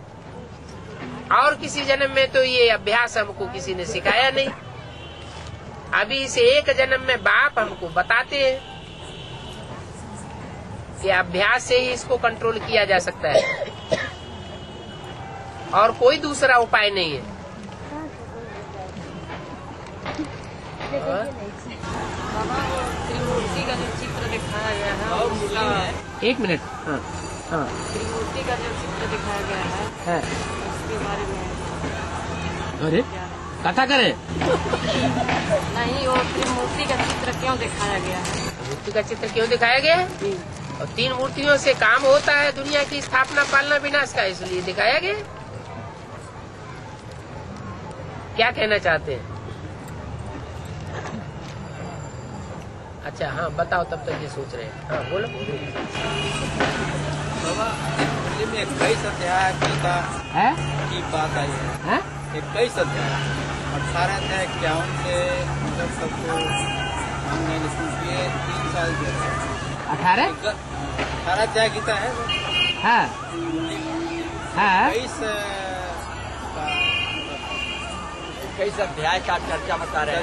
और किसी जन्म में तो ये अभ्यास हमको किसी ने सिखाया नहीं। अभी इस एक जन्म में बाप हमको बताते हैं कि अभ्यास से ही इसको कंट्रोल किया जा सकता है और कोई दूसरा उपाय नहीं है। त्रिमूर्ति का जो चित्र दिखाया गया है उसका, एक मिनट। हाँ, त्रिमूर्ति का जो चित्र दिखाया गया है उसके बारे में अरे कथा करे नहीं, वो त्रिमूर्ति का चित्र क्यों दिखाया गया है? मूर्ति का चित्र क्यों दिखाया गया है? और 3 मूर्तियों से काम होता है दुनिया की स्थापना, पालना, विनाश का, इसलिए दिखाया गया। क्या कहना चाहते हैं? अच्छा हाँ बताओ, तब तक ये सोच रहे हैं। हाँ बोलो। बाबा में 21 अध्याय गीता है? की बात आई है। 21 अध्याय 18 अध्याय 51 से मतलब सबको मैंने ये 3 साल से 18 अध्याय गीता है। हाँ। 21 अध्याय का चर्चा बता रहे हैं।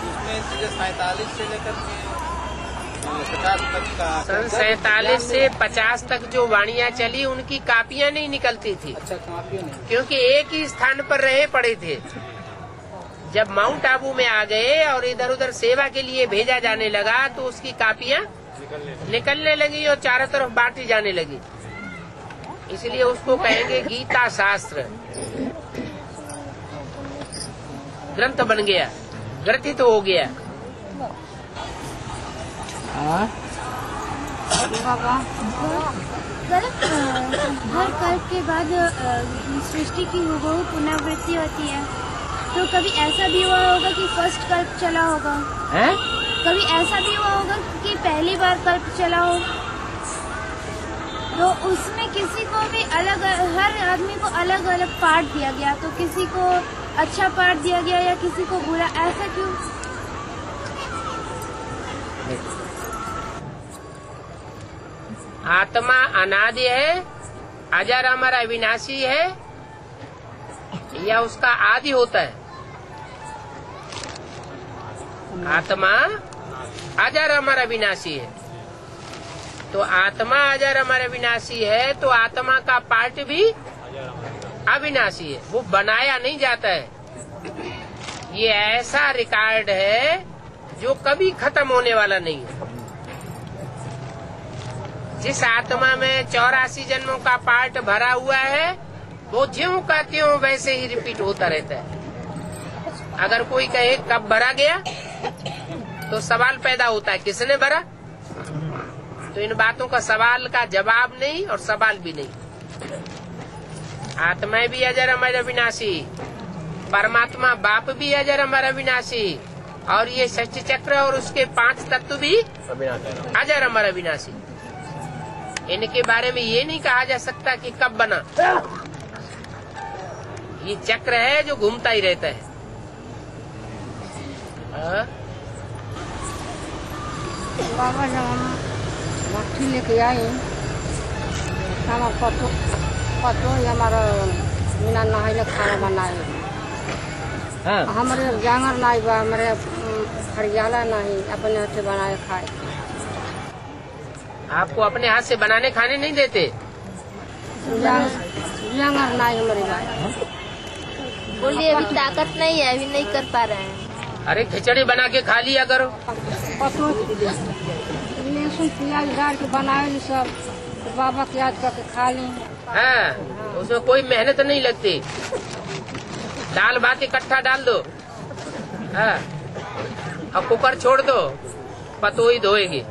उसमें 47 से लेकर के 50 तक का, सन 47 से 50 तक जो वाणियाँ चली उनकी कापियाँ नहीं निकलती थी। अच्छा, काफी नहीं, क्योंकि एक ही स्थान पर रहे पड़े थे। जब माउंट आबू में आ गए और इधर उधर सेवा के लिए भेजा जाने लगा तो उसकी कापियाँ निकलने लगी और चारों तरफ बांटी जाने लगी। इसलिए उसको कहेंगे गीता शास्त्र। ग्रंथ बन गया, ग्रथित हो गया। हर कल्प के बाद सृष्टि की हुबहू पुनरावृत्ति होती है, तो कभी ऐसा भी हुआ होगा कि फर्स्ट कल्प चला होगा है? कभी ऐसा भी हुआ होगा कि पहली बार कल्प चला हो, तो उसमें किसी को भी अलग, हर आदमी को अलग अलग पार्ट दिया गया, तो किसी को अच्छा पार्ट दिया गया या किसी को बुरा, ऐसा क्यों? आत्मा अनादि है, अजर अमर अविनाशी है, या उसका आदि होता है? आत्मा अजर अमर अविनाशी है, तो आत्मा अजर अमर अविनाशी है तो आत्मा का पार्ट भी अविनाशी है, वो बनाया नहीं जाता है। ये ऐसा रिकॉर्ड है जो कभी खत्म होने वाला नहीं है। जिस आत्मा में 84 जन्मों का पार्ट भरा हुआ है वो ज्यों का त्यों वैसे ही रिपीट होता रहता है। अगर कोई कहे कब भरा गया तो सवाल पैदा होता है, किसने भरा? तो इन बातों का सवाल का जवाब नहीं और सवाल भी नहीं। आत्मा भी अजर अमर अविनाशी, परमात्मा बाप भी अजर अमर अविनाशी, और ये सच्च चक्र और उसके 5 तत्व भी अजर अमर अविनाशी। इनके बारे में ये नहीं कहा जा सकता कि कब बना। ये चक्र है जो घूमता ही रहता है। बाबा जब हम भट्टी लेके आए, हमारा पतो ही हमारा बिना नहाइले खाना बनाए। हमारे जांगर नहीं बा, हमारे हरियाला नहीं, अपने हाथ से बनाए खाए। आपको अपने हाथ से बनाने खाने नहीं देते? जांगर नहीं हमारे पास। बोलिए अभी ताकत नहीं है, अभी नहीं कर पा रहे हैं। अरे खिचड़ी बना के खा लिया करो। पतो लहसुन प्याज डाल के बनाए सब, तो बाबा के याद करके खा ली। हाँ, उसमें कोई मेहनत नहीं लगती। दाल भात इकट्ठा डाल दो, हाँ, और कुकर छोड़ दो, पतो ही धोएगी।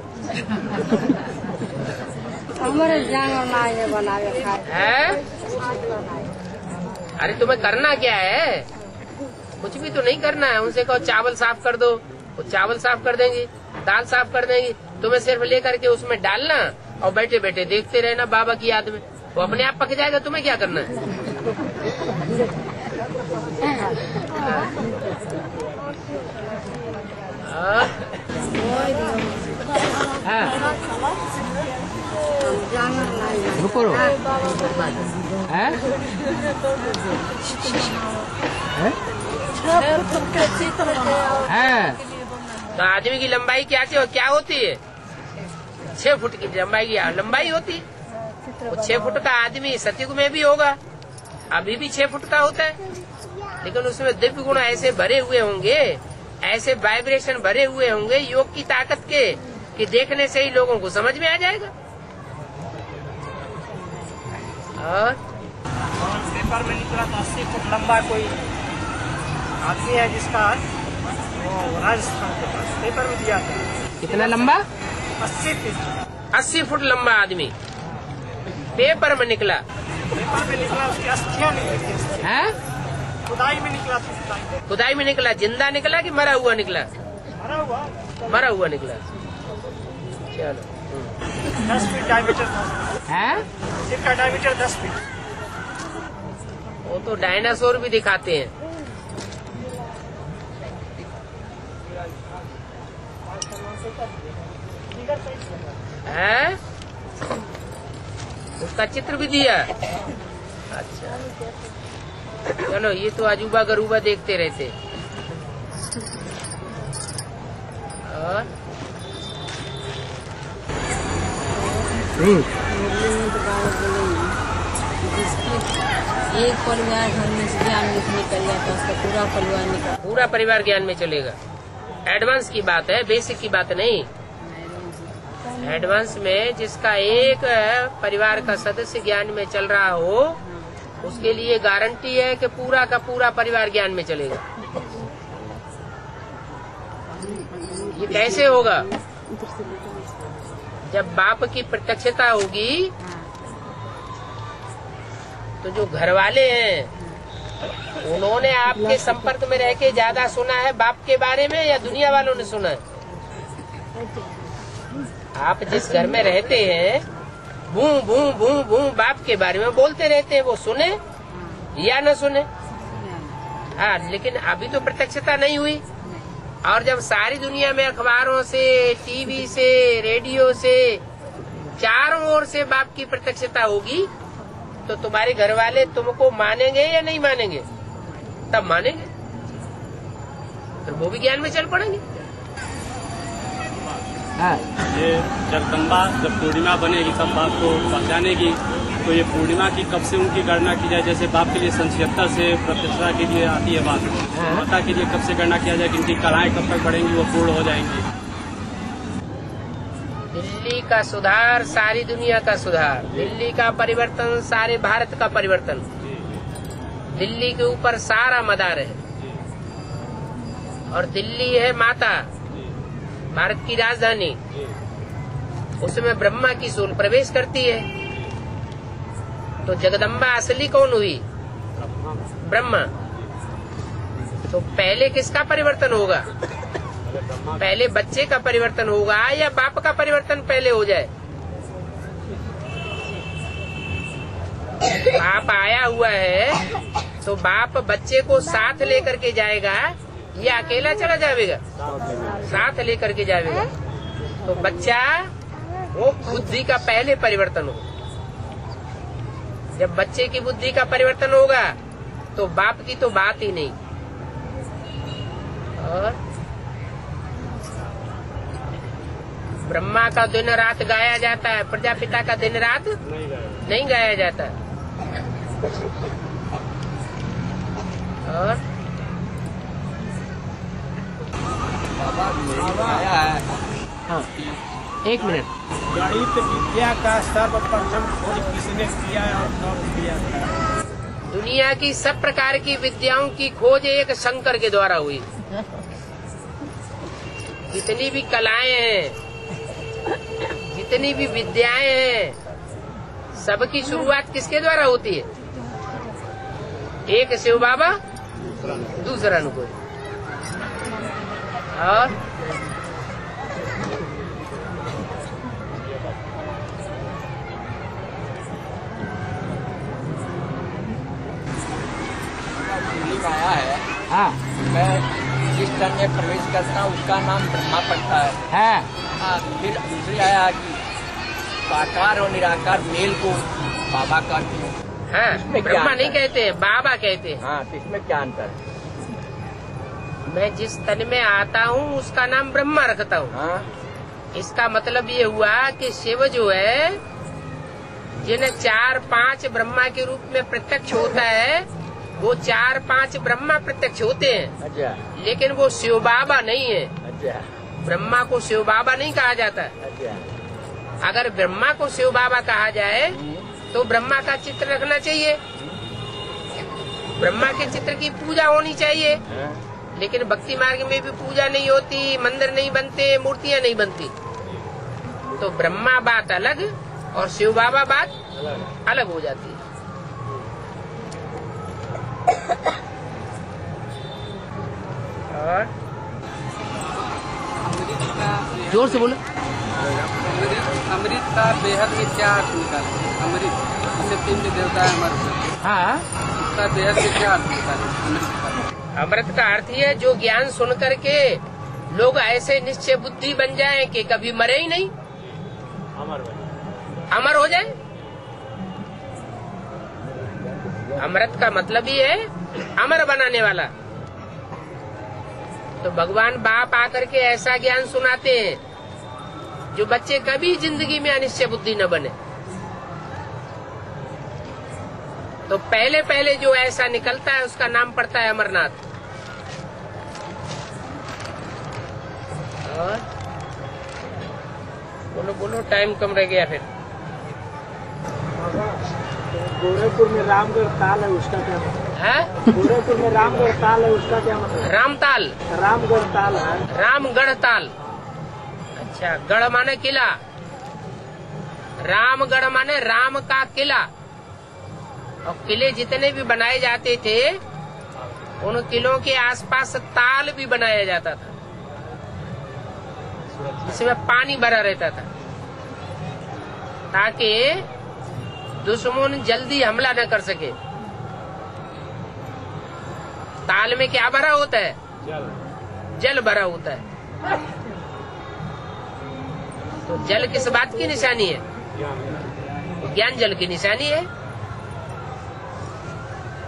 हमारे जांगर नहीं है बनाए खाए है? अरे तुम्हें करना क्या है? कुछ भी तो नहीं करना है। उनसे कहो चावल साफ कर दो, वो चावल साफ कर देंगी, दाल साफ कर देंगी। तुम्हें सिर्फ लेकर के उसमें डालना और बैठे बैठे देखते रहना बाबा की याद में। वो अपने आप पक जाएगा, तुम्हें क्या करना है। रुको तो आदमी की लंबाई क्या होती है? 6 फुट की लंबाई होती है। 6 फुट का आदमी सतयुग में भी होगा, अभी भी 6 फुट का होता है, लेकिन उसमें दिव्य गुण ऐसे भरे हुए होंगे, ऐसे वाइब्रेशन भरे हुए होंगे योग की ताकत के, कि देखने से ही लोगों को समझ में आ जाएगा। और पेपर में निकला था 80 फुट लंबा कोई आदमी है जिसका वो राजस्थान के पास पेपर में दिया था। कितना लंबा? 80 फुट। 80 फुट लंबा आदमी पेपर में निकला। उसकी अस्थियां निकली है? खुदाई में निकला था। खुदाई में निकला। जिंदा निकला कि मरा हुआ निकला? मरा हुआ निकला। चलो 10 फीट डायमीटर है। इसका डायमीटर 10 फीट। वो तो डायनासोर भी दिखाते हैं। है? उसका चित्र भी दिया। अच्छा चलो, ये तो अजूबा गरूबा देखते रहते। और एक परिवार घर में से ज्ञान निकल जाता है, उसका पूरा परिवार ज्ञान में चलेगा। एडवांस की बात है, बेसिक की बात नहीं। एडवांस में जिसका एक परिवार का सदस्य ज्ञान में चल रहा हो, उसके लिए गारंटी है कि पूरा का पूरा परिवार ज्ञान में चलेगा। ये कैसे होगा? जब बाप की प्रत्यक्षता होगी तो जो घर वाले हैं उन्होंने आपके संपर्क में रह के ज्यादा सुना है बाप के बारे में या दुनिया वालों ने सुना है? आप जिस घर में रहते हैं भू भू भू भू बाप के बारे में बोलते रहते हैं, वो सुने या न सुने? हाँ, लेकिन अभी तो प्रत्यक्षता नहीं हुई। और जब सारी दुनिया में अखबारों से, टीवी से, रेडियो से, चारों ओर से बाप की प्रत्यक्षता होगी, तो तुम्हारे घर वाले तुमको मानेंगे या नहीं मानेंगे? तब मानेंगे, तो वो भी ज्ञान में चल पड़ेंगे। हाँ। ये जगदम्बा जब पूर्णिमा बनेगी सब बाप को पहचानेगी, तो ये पूर्णिमा की कब से उनकी गणना की जाए? जैसे बाप के लिए 77 से प्रतिष्ठा के लिए आती है बात, माता के लिए कब से गणना किया जाए कि इनकी कलाएं कब तक बढ़ेंगी, वो पूर्ण हो जाएंगी? दिल्ली का सुधार सारी दुनिया का सुधार, दिल्ली का परिवर्तन सारे भारत का परिवर्तन। दिल्ली के ऊपर सारा मदार है और दिल्ली है माता, भारत की राजधानी। उसमें ब्रह्मा की सोल प्रवेश करती है, तो जगदम्बा असली कौन हुई? ब्रह्मा। तो पहले किसका परिवर्तन होगा? पहले बच्चे का परिवर्तन होगा या बाप का परिवर्तन पहले हो जाए? बाप आया हुआ है तो बाप बच्चे को साथ लेकर के जाएगा या अकेला चला जाएगा? साथ लेकर के जाएगा। तो बच्चा वो बुद्धि का पहले परिवर्तन हो। जब बच्चे की बुद्धि का परिवर्तन होगा तो बाप की तो बात ही नहीं। और ब्रह्मा का दिन रात गाया जाता है, प्रजापिता का दिन रात नहीं गाया जाता। और हाँ, 1 मिनट। गणित विद्या का सर्वप्रथम खोज किसने किया और कब किया था? दुनिया की सब प्रकार की विद्याओं की खोज एक शंकर के द्वारा हुई। जितनी भी कलाएं हैं, जितनी भी विद्याएं हैं, सबकी शुरुआत किसके द्वारा होती है? एक शिव बाबा, दूसरा अनुकूल। और हाँ मैं जिस तन में प्रवेश करता हूँ उसका नाम ब्रह्मा पड़ता है। हाँ फिर दूसरी आया कि साकार और निराकार मेल को बाबा कहते हैं। हाँ, इसमें क्या ब्रह्मा अंतर नहीं है? कहते हैं, बाबा कहते हैं। हाँ, तो इसमें क्या अंतर है? मैं जिस तन में आता हूँ उसका नाम ब्रह्मा रखता हूँ। हाँ, इसका मतलब ये हुआ कि शिव जो है जिन्हें 4-5 ब्रह्मा के रूप में प्रत्यक्ष होता है, वो 4-5 ब्रह्मा प्रत्यक्ष होते हैं, अच्छा लेकिन वो शिव बाबा नहीं है। अच्छा ब्रह्मा को शिव बाबा नहीं कहा जाता। अच्छा। अगर ब्रह्मा को शिव बाबा कहा जाए तो ब्रह्मा का चित्र रखना चाहिए, ब्रह्मा के चित्र की पूजा होनी चाहिए। हाँ, लेकिन भक्ति मार्ग में भी पूजा नहीं होती, मंदिर नहीं बनते, मूर्तियां नहीं बनती। तो ब्रह्मा बात अलग और शिव बाबा बात अलग हो जाती है। और जोर से बोलो। अमृत का बेहद में क्या अर्थ निकाले? अमृत जैसे 3 देवता है अमृत, हाँ, उसका बेहद में क्या अर्थ निकाले? अमृत का अमृत का अर्थ ही है जो ज्ञान सुन करके लोग ऐसे निश्चय बुद्धि बन जाएं कि कभी मरे ही नहीं, अमर हो जाए। अमृत का मतलब ही है अमर बनाने वाला। तो भगवान बाप आकर के ऐसा ज्ञान सुनाते हैं जो बच्चे कभी जिंदगी में अनिश्चय बुद्धि न बने। तो पहले पहले जो ऐसा निकलता है उसका नाम पड़ता है अमरनाथ। और बोलो बोलो, टाइम कम रह गया फिर। गोरखपुर में रामगढ़ ताल है, उसका क्या मतलब? है गोरखपुर में रामगढ़ ताल है, उसका क्या मतलब? रामताल, रामगढ़ ताल है। रामगढ़ ताल। अच्छा, गढ़ माने किला, रामगढ़ माने राम का किला। और किले जितने भी बनाए जाते थे उन किलों के आसपास ताल भी बनाया जाता था, जिसमें पानी भरा रहता था ताकि दुश्मन जल्दी हमला न कर सके। ताल में क्या भरा होता है? जल भरा होता है। तो जल किस बात की निशानी है? ज्ञान जल की निशानी है।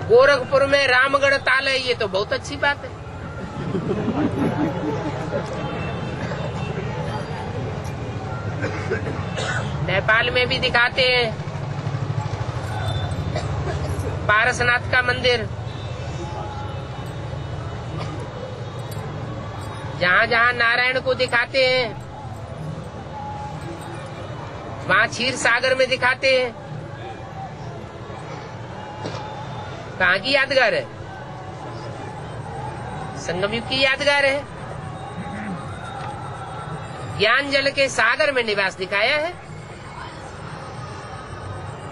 गोरखपुर में रामगढ़ ताल है, ये तो बहुत अच्छी बात है। नेपाल में भी दिखाते हैं पारसनाथ का मंदिर। जहाँ जहाँ नारायण को दिखाते हैं वहाँ क्षीर सागर में दिखाते हैं। कहाँ की यादगार है? संगम युग की यादगार है। ज्ञान जल के सागर में निवास दिखाया है।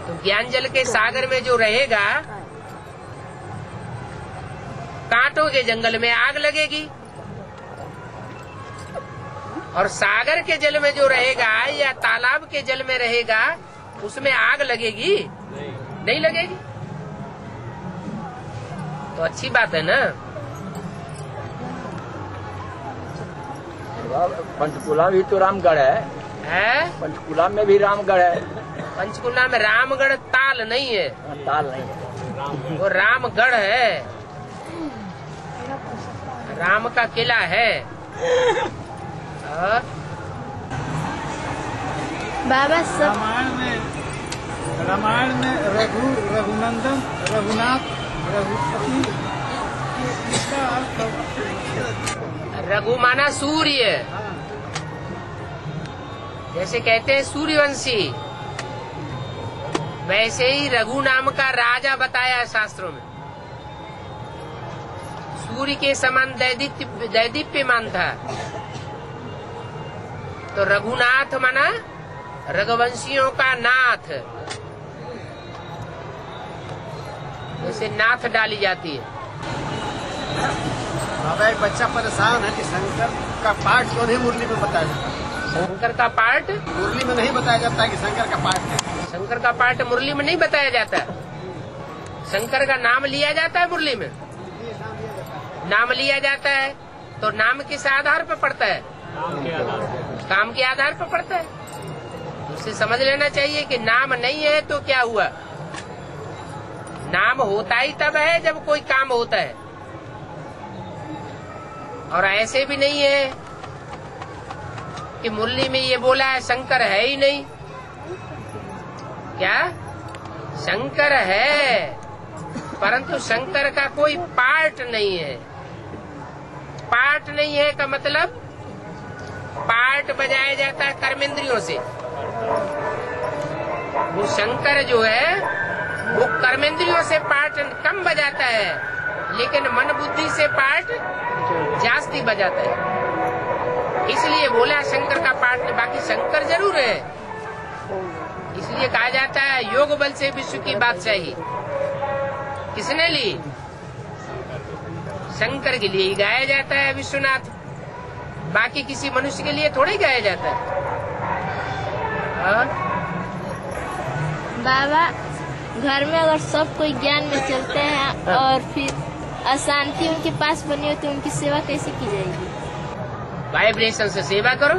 तो ज्ञान जल के सागर में जो रहेगा, कांटों के जंगल में आग लगेगी, और सागर के जल में जो रहेगा या तालाब के जल में रहेगा उसमें आग लगेगी? नहीं लगेगी। तो अच्छी बात है ना। पंचकुला भी तो रामगढ़ है। पंचकुला में भी रामगढ़ है। पंचकुला में रामगढ़ ताल नहीं है। ताल नहीं है, वो रामगढ़ है, राम का किला है। बाबा सब रामायण में रघुनंदन, रघुनाथ, रघुपति, इसका अर्थ रघु माना सूर्य, जैसे कहते हैं सूर्यवंशी, वैसे ही रघु नाम का राजा बताया है शास्त्रों में। सूर्य के समान दैदीप्यमान था। तो रघुनाथ माना रघुवंशियों का नाथ, जैसे नाथ डाली जाती है। बाबा एक बच्चा परेशान है कि शंकर का पाठ क्यों नहीं मुरली में बताया जाता? शंकर का पाठ मुरली में नहीं बताया जाता कि शंकर का पाठ है। शंकर का पाठ मुरली में नहीं बताया जाता। शंकर का नाम लिया जाता है मुरली में। नाम लिया जाता है तो नाम किस आधार पर पड़ता है? काम के आधार पर पड़ता है। उसे समझ लेना चाहिए कि नाम नहीं है तो क्या हुआ। नाम होता ही तब है जब कोई काम होता है, और ऐसे भी नहीं है कि मुरली में ये बोला है शंकर है ही नहीं। क्या शंकर है, परंतु शंकर का कोई पार्ट नहीं है। पार्ट नहीं है का मतलब पार्ट बजाया जाता है कर्मेंद्रियों से। वो शंकर जो है वो कर्मेंद्रियों से पार्ट कम बजाता है, लेकिन मन बुद्धि से पार्ट जास्ती बजाता है। इसलिए बोला शंकर का पार्ट नहीं, बाकी शंकर जरूर है। इसलिए कहा जाता है योग बल से विश्व की बादशाही किसने ली? शंकर के लिए ही गाया जाता है विश्वनाथ, बाकी किसी मनुष्य के लिए थोड़ी गाया जाता है। बाबा, घर में अगर सब कोई ज्ञान में चलते हैं और फिर अशांति उनके पास बनी हो तो उनकी सेवा कैसे की जाएगी? वाइब्रेशन से सेवा करो।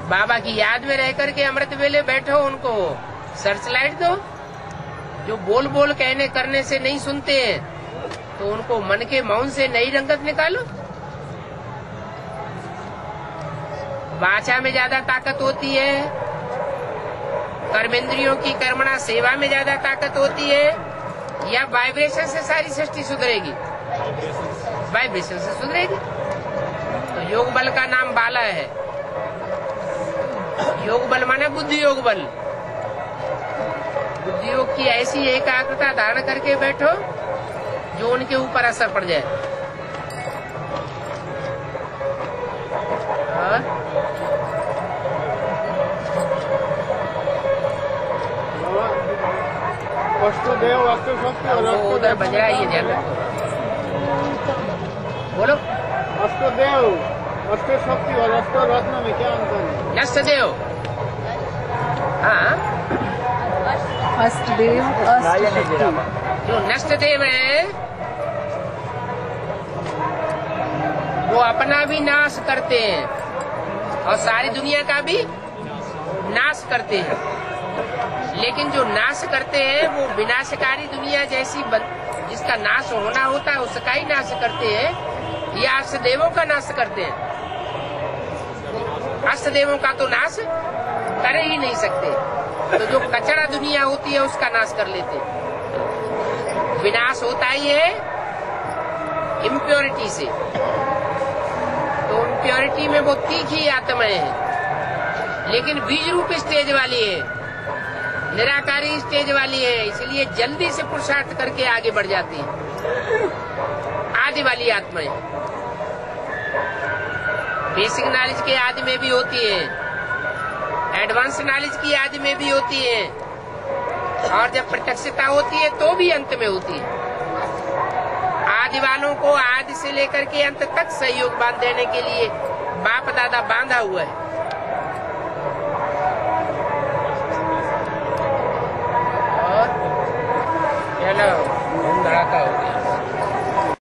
बाबा की याद में रह करके अमृत वेले बैठो, उनको सर्च लाइट दो। जो बोल बोल कहने करने से नहीं सुनते हैं तो उनको मन के मौन से नई रंगत निकालो। वाचा में ज्यादा ताकत होती है, कर्मेंद्रियों की कर्मणा सेवा में ज्यादा ताकत होती है, या वाइब्रेशन से सारी सृष्टि सुधरेगी? वाइब्रेशन से सुधरेगी। तो योग बल का नाम बाला है। योग बल माने बुद्धि योग बल। बुद्धि योग की ऐसी एकाग्रता धारण करके बैठो जो उनके ऊपर असर पड़ जाए। अष्टदेव अष्टशक्ति और उधर बज रहा है, ये ध्यान रखो। बोलो। अष्टदेव अष्टशक्ति और अष्टरत्न में क्या अंतर है? नष्टदेव, हाँ, अष्टदेव अष्टशक्ति। जो नष्टदेव है वो अपना भी नाश करते हैं और सारी दुनिया का भी नाश करते हैं। लेकिन जो नाश करते हैं वो विनाशकारी दुनिया जैसी जिसका नाश होना होता है उसका ही नाश करते हैं, या अष्टदेवों का नाश करते हैं। अष्टदेवों का तो नाश कर ही नहीं सकते, तो जो कचरा दुनिया होती है उसका नाश कर लेते हैं। विनाश होता ही है इम्प्योरिटी से, तो इम्प्योरिटी में वो तीखी आत्माएं हैं, लेकिन बीज रूप स्टेज वाली है, निराकारी स्टेज वाली है, इसलिए जल्दी से पुरुषार्थ करके आगे बढ़ जाती है। आदि वाली आत्माएं बेसिक नॉलेज के आदि में भी होती है, एडवांस नॉलेज की आदि में भी होती है, और जब प्रत्यक्षता होती है तो भी अंत में होती है। आदि वालों को आदि से लेकर के अंत तक सहयोग बांध देने के लिए बाप दादा बांधा हुआ है। और चलो धूम धड़ाका हो।